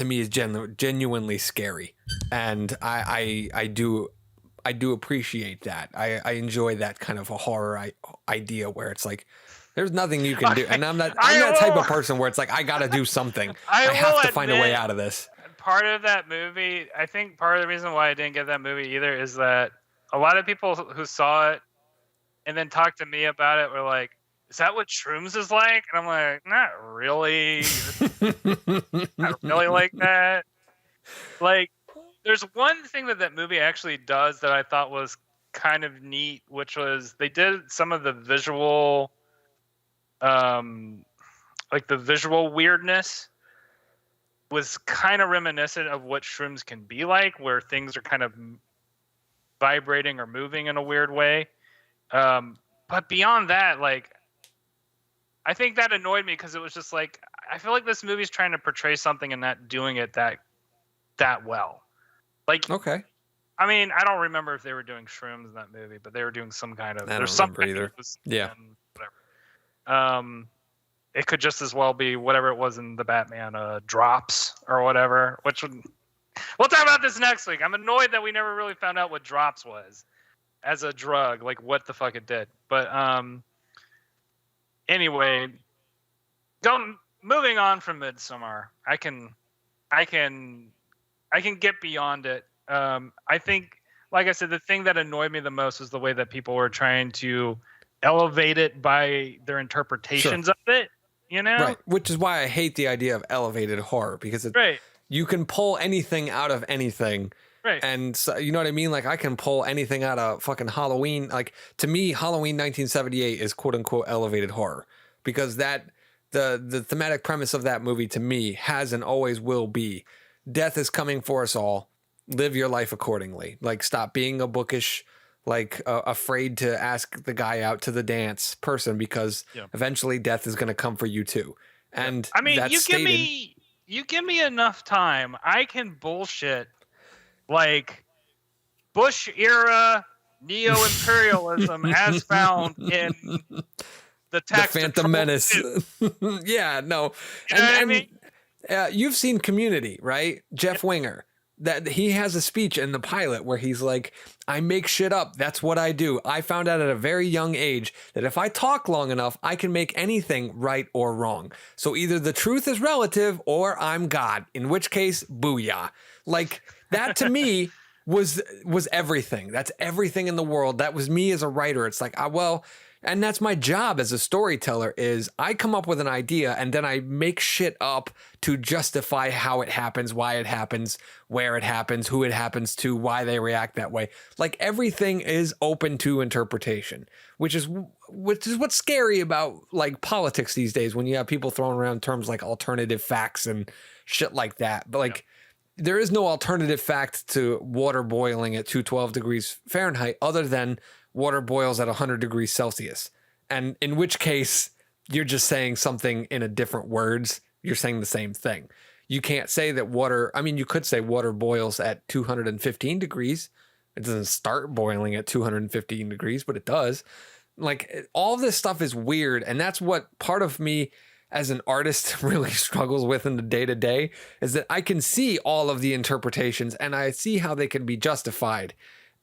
me is genuinely scary. And I do appreciate that. I enjoy that kind of a horror idea where it's like, there's nothing you can do. And I'm that type of person where it's like, I got to do something. I have to find a way out of this. Part of that movie, I think part of the reason why I didn't get that movie either is that a lot of people who saw it and then talked to me about it were like, is that what Shrooms is like? And I'm like, not really. Not really like that. Like, there's one thing that movie actually does that I thought was kind of neat, which was they did some of the visual, like the visual weirdness was kind of reminiscent of what shrooms can be like, where things are kind of vibrating or moving in a weird way. But beyond that, like, I think that annoyed me because it was just like, I feel like this movie's trying to portray something and not doing it that well. Like, okay. I mean, I don't remember if they were doing shrooms in that movie, but they were doing some kind of. I don't remember either. Yeah. Whatever. It could just as well be whatever it was in the Batman drops or whatever. Which we'll talk about this next week. I'm annoyed that we never really found out what drops was as a drug, like what the fuck it did. But anyway, moving on from Midsommar, I can get beyond it. I think, like I said, the thing that annoyed me the most was the way that people were trying to elevate it by their interpretations of it, you know? Right. Which is why I hate the idea of elevated horror, because you can pull anything out of anything. Right. And so, you know what I mean? Like, I can pull anything out of fucking Halloween. Like, to me, Halloween 1978 is quote unquote elevated horror, because the thematic premise of that movie to me has and always will be death is coming for us all. Live your life accordingly. Like, stop being a bookish like afraid to ask the guy out to the dance person because eventually death is going to come for you too. And I mean, that's you stated. give me enough time, I can bullshit like Bush era neo-imperialism as found in the text The Phantom Menace. Yeah, no. You know what I mean? You've seen Community, right? Jeff Winger. That he has a speech in the pilot where he's like, I make shit up. That's what I do. I found out at a very young age that if I talk long enough, I can make anything right or wrong. So either the truth is relative or I'm God, in which case, booyah. Like that to me was everything. That's everything in the world. That was me as a writer. It's like, and that's my job as a storyteller is I come up with an idea and then I make shit up to justify how it happens, why it happens, where it happens, who it happens to, why they react that way. Like everything is open to interpretation, which is what's scary about like politics these days when you have people throwing around terms like alternative facts and shit like that. But like there is no alternative fact to water boiling at 212 degrees Fahrenheit other than water boils at 100 degrees Celsius. And in which case, you're just saying something in a different words. You're saying the same thing. You can't say that you could say water boils at 215 degrees. It doesn't start boiling at 215 degrees, but it does. Like all this stuff is weird. And that's what part of me as an artist really struggles with in the day-to-day is that I can see all of the interpretations and I see how they can be justified.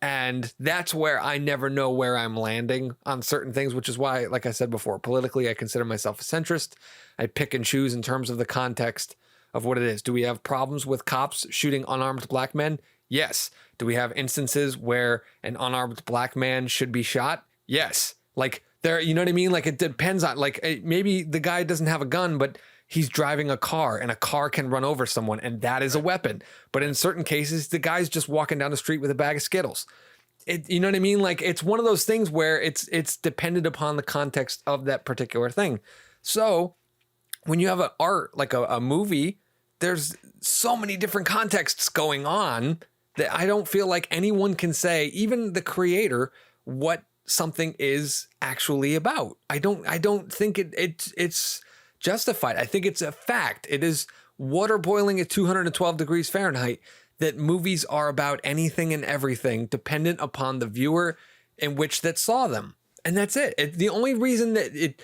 And that's where I never know where I'm landing on certain things, which is why, like I said before, politically, I consider myself a centrist. I pick and choose in terms of the context of what it is. Do we have problems with cops shooting unarmed black men? Yes. Do we have instances where an unarmed black man should be shot? Yes. Like there, you know what I mean? Like it depends on maybe the guy doesn't have a gun, but he's driving a car and a car can run over someone and that is a weapon. But in certain cases, the guy's just walking down the street with a bag of Skittles. You know what I mean? Like it's one of those things where it's dependent upon the context of that particular thing. So when you have an art, like a movie, there's so many different contexts going on that I don't feel like anyone can say, even the creator, what something is actually about. I don't think it's justified. I think it's a fact. It is water boiling at 212 degrees Fahrenheit that movies are about anything and everything dependent upon the viewer in which that saw them. And that's it. The only reason that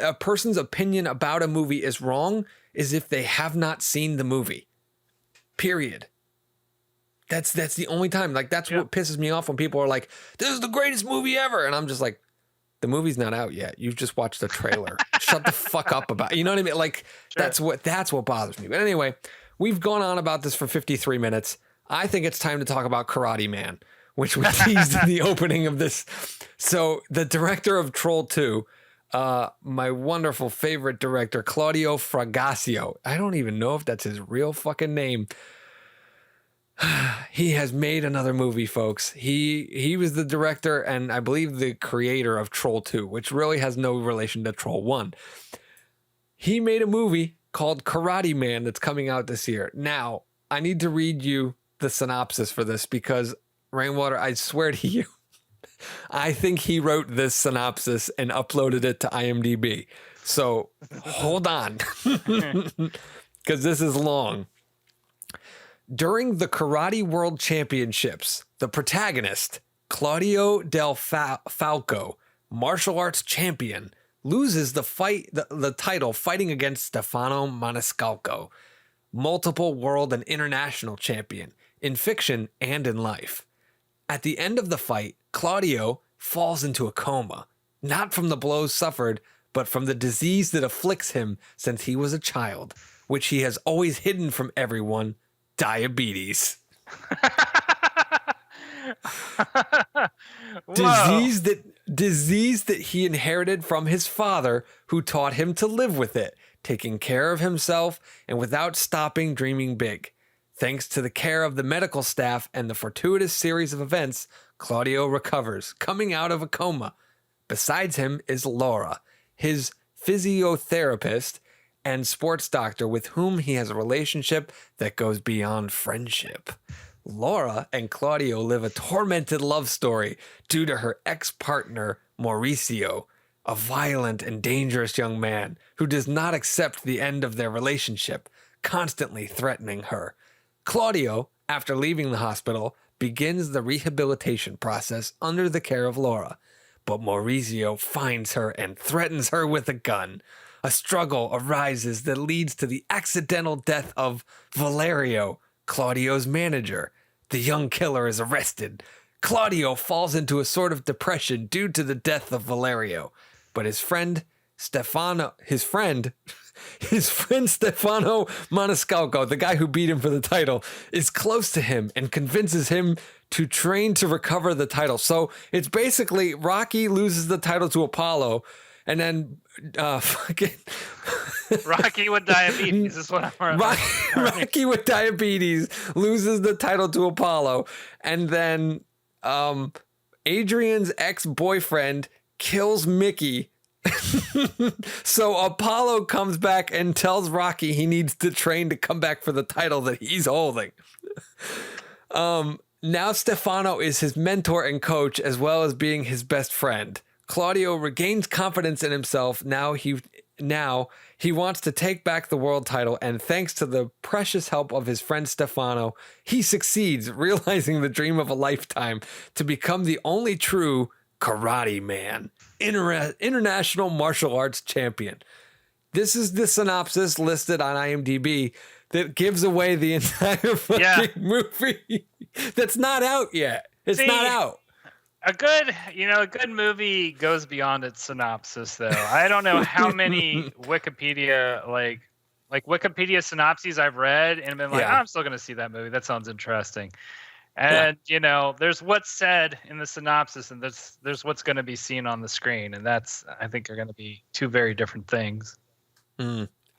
a person's opinion about a movie is wrong is if they have not seen the movie. Period. That's the only time. Like that's what pisses me off when people are like, this is the greatest movie ever. And I'm just like, the movie's not out yet. You've just watched the trailer. Shut the fuck up about it. You know what I mean? Like that's what bothers me. But anyway, we've gone on about this for 53 minutes. I think it's time to talk about Karate Man, which we teased in the opening of this. So the director of Troll 2, my wonderful favorite director, Claudio Fragasso. I don't even know if that's his real fucking name. He has made another movie, folks. He was the director and I believe the creator of Troll 2, which really has no relation to Troll 1. He made a movie called Karate Man that's coming out this year. Now, I need to read you the synopsis for this because, Rainwater, I swear to you, I think he wrote this synopsis and uploaded it to IMDb. So hold on, because this is long. During the Karate World Championships, the protagonist, Claudio Del Falco, martial arts champion, loses the title fighting against Stefano Maniscalco, multiple world and international champion, in fiction and in life. At the end of the fight, Claudio falls into a coma, not from the blows suffered, but from the disease that afflicts him since he was a child, which he has always hidden from everyone, diabetes. Disease that he inherited from his father, who taught him to live with it, taking care of himself and without stopping dreaming big. Thanks to the care of the medical staff and the fortuitous series of events, Claudio recovers, coming out of a coma. Besides him is Laura, his physiotherapist and sports doctor with whom he has a relationship that goes beyond friendship. Laura and Claudio live a tormented love story due to her ex-partner, Mauricio, a violent and dangerous young man who does not accept the end of their relationship, constantly threatening her. Claudio, after leaving the hospital, begins the rehabilitation process under the care of Laura, but Mauricio finds her and threatens her with a gun. A struggle arises that leads to the accidental death of Valerio, Claudio's manager. The young killer is arrested. Claudio falls into a sort of depression due to the death of Valerio, but his friend Stefano Maniscalco, the guy who beat him for the title, is close to him and convinces him to train to recover the title. So it's basically Rocky loses the title to Apollo, and then Rocky with diabetes is what I'm Rocky with diabetes loses the title to Apollo, and then Adrian's ex-boyfriend kills Mickey. So Apollo comes back and tells Rocky he needs to train to come back for the title that he's holding. Now Stefano is his mentor and coach, as well as being his best friend. Claudio regains confidence in himself. Now he wants to take back the world title, and thanks to the precious help of his friend Stefano, he succeeds, realizing the dream of a lifetime to become the only true Karate Man, international martial arts champion. This is the synopsis listed on IMDb that gives away the entire fucking movie. That's not out yet. It's not out. A good movie goes beyond its synopsis, though. I don't know how many Wikipedia like Wikipedia synopses I've read and been like, I'm still going to see that movie. That sounds interesting. And there's what's said in the synopsis, and there's what's going to be seen on the screen, and that's, I think, are going to be two very different things.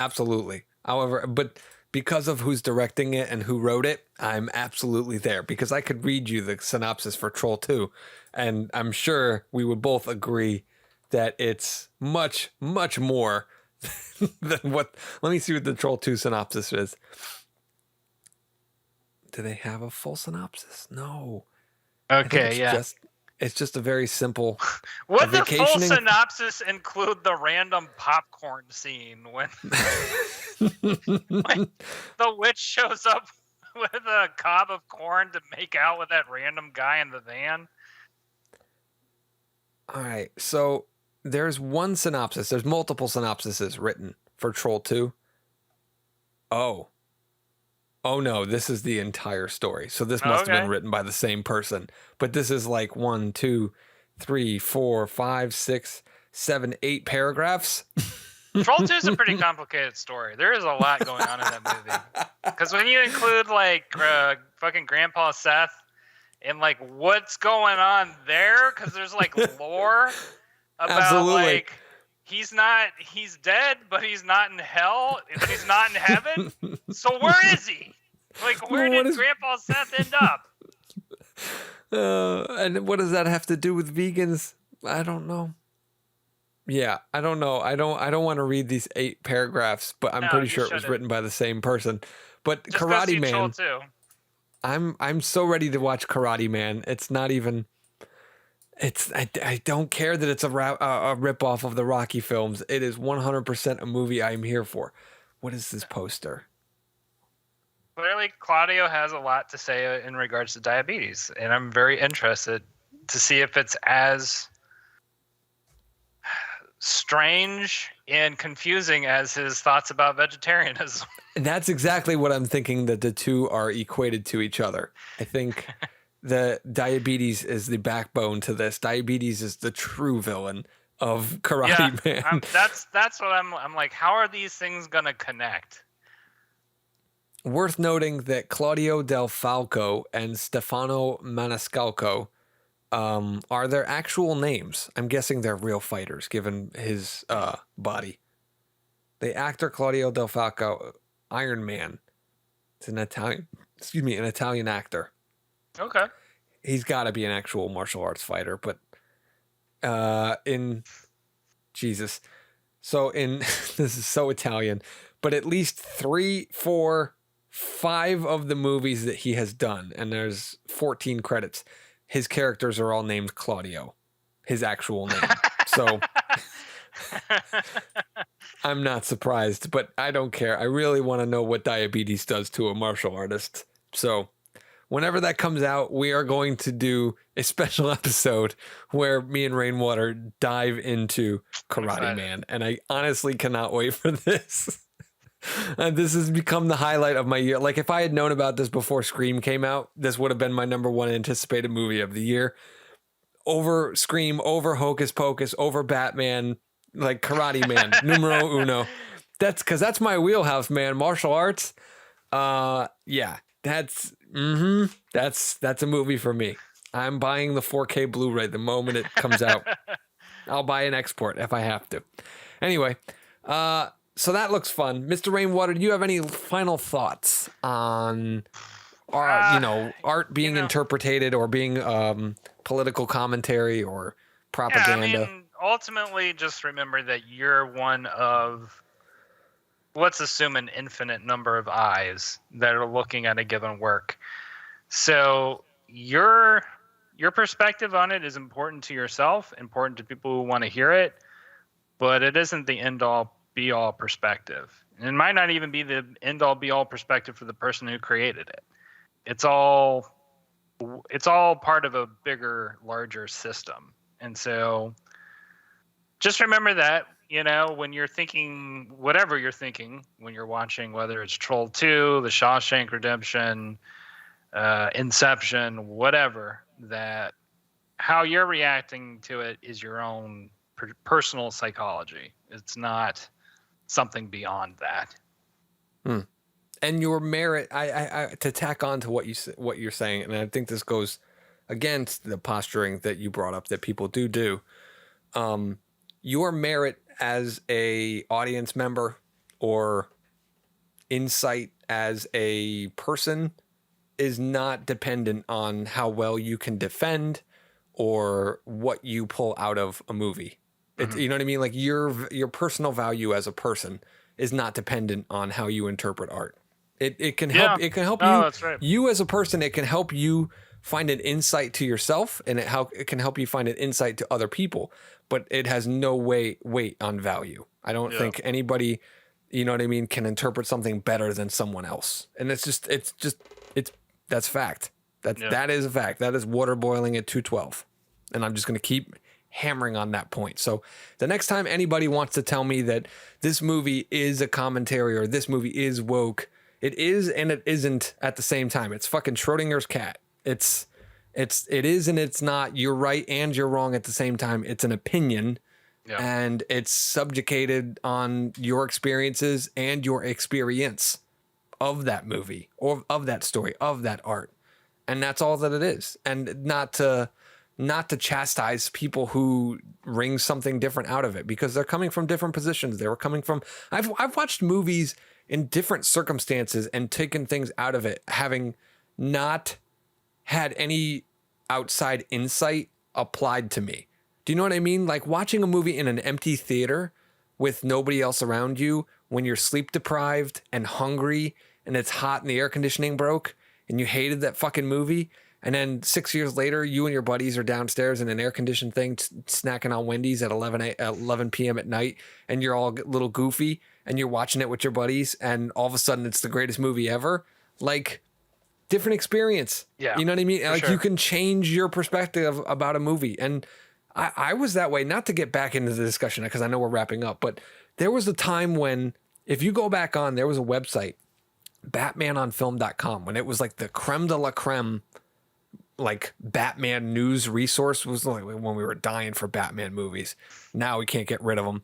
Absolutely. However, but because of who's directing it and who wrote it, I'm absolutely there, because I could read you the synopsis for Troll 2, and I'm sure we would both agree that it's much, much more than what. Let me see what the Troll 2 synopsis is. Do they have a full synopsis? No. Okay, It's just a very simple. Would the full synopsis include the random popcorn scene when the witch shows up with a cob of corn to make out with that random guy in the van? All right, so there's one synopsis. There's multiple synopsises written for Troll 2. Oh no, this is the entire story. So this must have been written by the same person. But this is like 1, 2, 3, 4, 5, 6, 7, 8 paragraphs. Troll 2 is a pretty complicated story. There is a lot going on in that movie. Because when you include like fucking Grandpa Seth and like what's going on there, because there's like lore about like he's dead, but he's not in hell, but he's not in heaven. So where is he? Like, where did Grandpa Seth end up? And what does that have to do with vegans? I don't know. Yeah, I don't know. I don't want to read these 8 paragraphs, but I'm pretty sure it was written by the same person. But just Karate Man, I'm so ready to watch Karate Man. It's not even. I don't care that it's a ripoff of the Rocky films. It is 100% a movie I'm here for. What is this poster? Clearly, Claudio has a lot to say in regards to diabetes, and I'm very interested to see if it's as strange and confusing as his thoughts about vegetarianism. And that's exactly what I'm thinking, that the two are equated to each other. I think the diabetes is the backbone to this. Diabetes is the true villain of Karate Man. That's what I'm like. How are these things gonna connect? Worth noting that Claudio Del Falco and Stefano Maniscalco are their actual names. I'm guessing they're real fighters, given his body. The actor Claudio Del Falco, Iron Man. It's an Italian actor. Okay. He's got to be an actual martial arts fighter, but this is so Italian, but at least 3, 4, 5 of the movies that he has done, and there's 14 credits, his characters are all named Claudio, his actual name. So I'm not surprised, but I don't care. I really want to know what diabetes does to a martial artist. So whenever that comes out, we are going to do a special episode where me and Rainwater dive into Karate Man. And I honestly cannot wait for this. And this has become the highlight of my year. Like, if I had known about this before Scream came out, this would have been my number 1 anticipated movie of the year. Over Scream, over Hocus Pocus, over Batman, like Karate Man, numero uno. That's my wheelhouse, man. Martial arts. Yeah, that's a movie for me. I'm buying the 4K Blu-ray the moment it comes out. I'll buy an export if I have to. Anyway, so that looks fun. Mr. Rainwater, do you have any final thoughts on art being interpreted or being political commentary or propaganda? Yeah, I mean, ultimately, just remember that you're one of, let's assume, an infinite number of eyes that are looking at a given work. So your perspective on it is important to yourself, important to people who want to hear it, but it isn't the end-all, be-all perspective. And it might not even be the end-all, be-all perspective for the person who created it. It's all part of a bigger, larger system. And so just remember that, when you're thinking, whatever you're thinking, when you're watching, whether it's Troll 2, The Shawshank Redemption, Inception, whatever, that how you're reacting to it is your own personal psychology. It's not something beyond that. And your merit, I to tack on to what you're saying, and I think this goes against the posturing that you brought up that people do. Your merit as a audience member or insight as a person is not dependent on how well you can defend or what you pull out of a movie. It's, you know what I mean? Like your personal value as a person is not dependent on how you interpret art. It can help. It can help you. That's right. You as a person, it can help you find an insight to yourself, and it can help you find an insight to other people. But it has no weight on value. I don't think anybody, you know what I mean, can interpret something better than someone else. And that's fact. That is a fact. That is water boiling at 212. And I'm just going to keep hammering on that point. So the next time anybody wants to tell me that this movie is a commentary or this movie is woke, it is and it isn't at the same time. It's fucking Schrodinger's cat. It is and it's not. You're right and you're wrong at the same time. It's an opinion, and it's subjugated on your experiences and your experience of that movie or of that story, of that art. And that's all that it is. And not to chastise people who wring something different out of it, because they're coming from different positions. They were coming from, I've watched movies in different circumstances and taken things out of it, having not had any outside insight applied to me. Do you know what I mean? Like watching a movie in an empty theater with nobody else around you when you're sleep deprived and hungry and it's hot and the air conditioning broke and you hated that fucking movie. And then 6 years later, you and your buddies are downstairs in an air-conditioned thing, snacking on Wendy's at 11 p.m. at night, and you're all a little goofy, and you're watching it with your buddies, and all of a sudden it's the greatest movie ever. Like, different experience. Yeah. You know what I mean? Like, you can change your perspective about a movie. And I was that way, not to get back into the discussion, because I know we're wrapping up, but there was a time when, if you go back on, there was a website, batmanonfilm.com, when it was like the creme de la creme, like Batman news resource. Was like when we were dying for Batman movies. Now we can't get rid of them.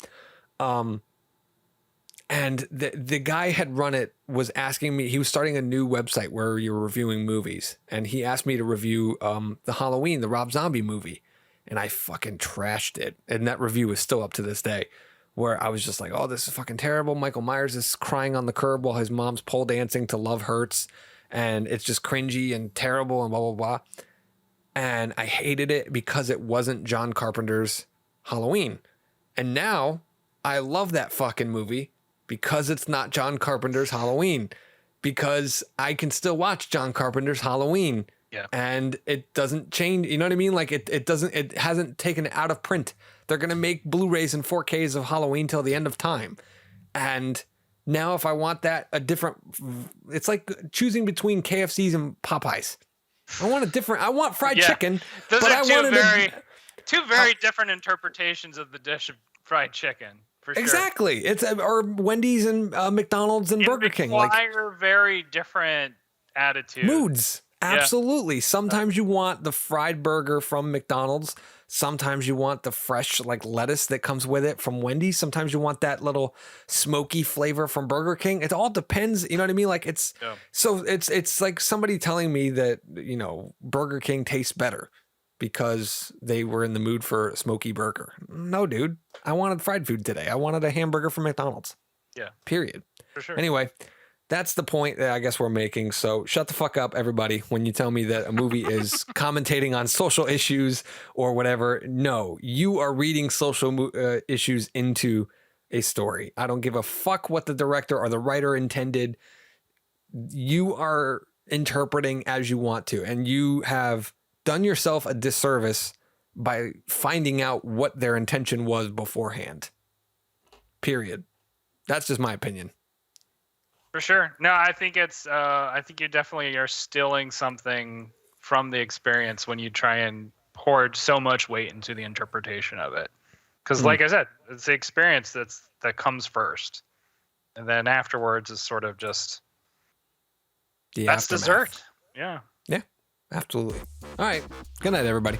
And the guy had run it, was asking me, he was starting a new website where you're reviewing movies. And he asked me to review the Halloween, the Rob Zombie movie. And I fucking trashed it. And that review is still up to this day, where I was just like, oh, this is fucking terrible. Michael Myers is crying on the curb while his mom's pole dancing to Love Hurts. And it's just cringy and terrible and blah, blah, blah. And I hated it because it wasn't John Carpenter's Halloween. And now I love that fucking movie because it's not John Carpenter's Halloween. because I can still watch John Carpenter's Halloween. Yeah. And it doesn't change. You know what I mean? Like it hasn't taken it out of print. They're going to make Blu-rays and 4Ks of Halloween till the end of time. And now if I want that, it's like choosing between KFC's and Popeyes. I want fried chicken. Those but are two very different interpretations of the dish of fried chicken. For sure. Exactly. It's or Wendy's and McDonald's and Burger King. Require very different attitudes. Moods. Absolutely. Sometimes you want the fried burger from McDonald's. Sometimes you want the fresh lettuce that comes with it from Wendy's. Sometimes you want that little smoky flavor from Burger King. It all depends. You know what I mean? So it's like somebody telling me that, Burger King tastes better because they were in the mood for a smoky burger. No, dude. I wanted fried food today. I wanted a hamburger from McDonald's. Yeah. Period. For sure. Anyway, that's the point that I guess we're making. So shut the fuck up, everybody, when you tell me that a movie is commentating on social issues or whatever. No, you are reading social issues into a story. I don't give a fuck what the director or the writer intended. You are interpreting as you want to, and you have done yourself a disservice by finding out what their intention was beforehand. Period. That's just my opinion. For sure. No, I think I think you definitely are stealing something from the experience when you try and pour so much weight into the interpretation of it. Because like I said, it's the experience that comes first. And then afterwards is sort of just, that's aftermath. dessert. Yeah. Yeah, absolutely. All right. Good night, everybody.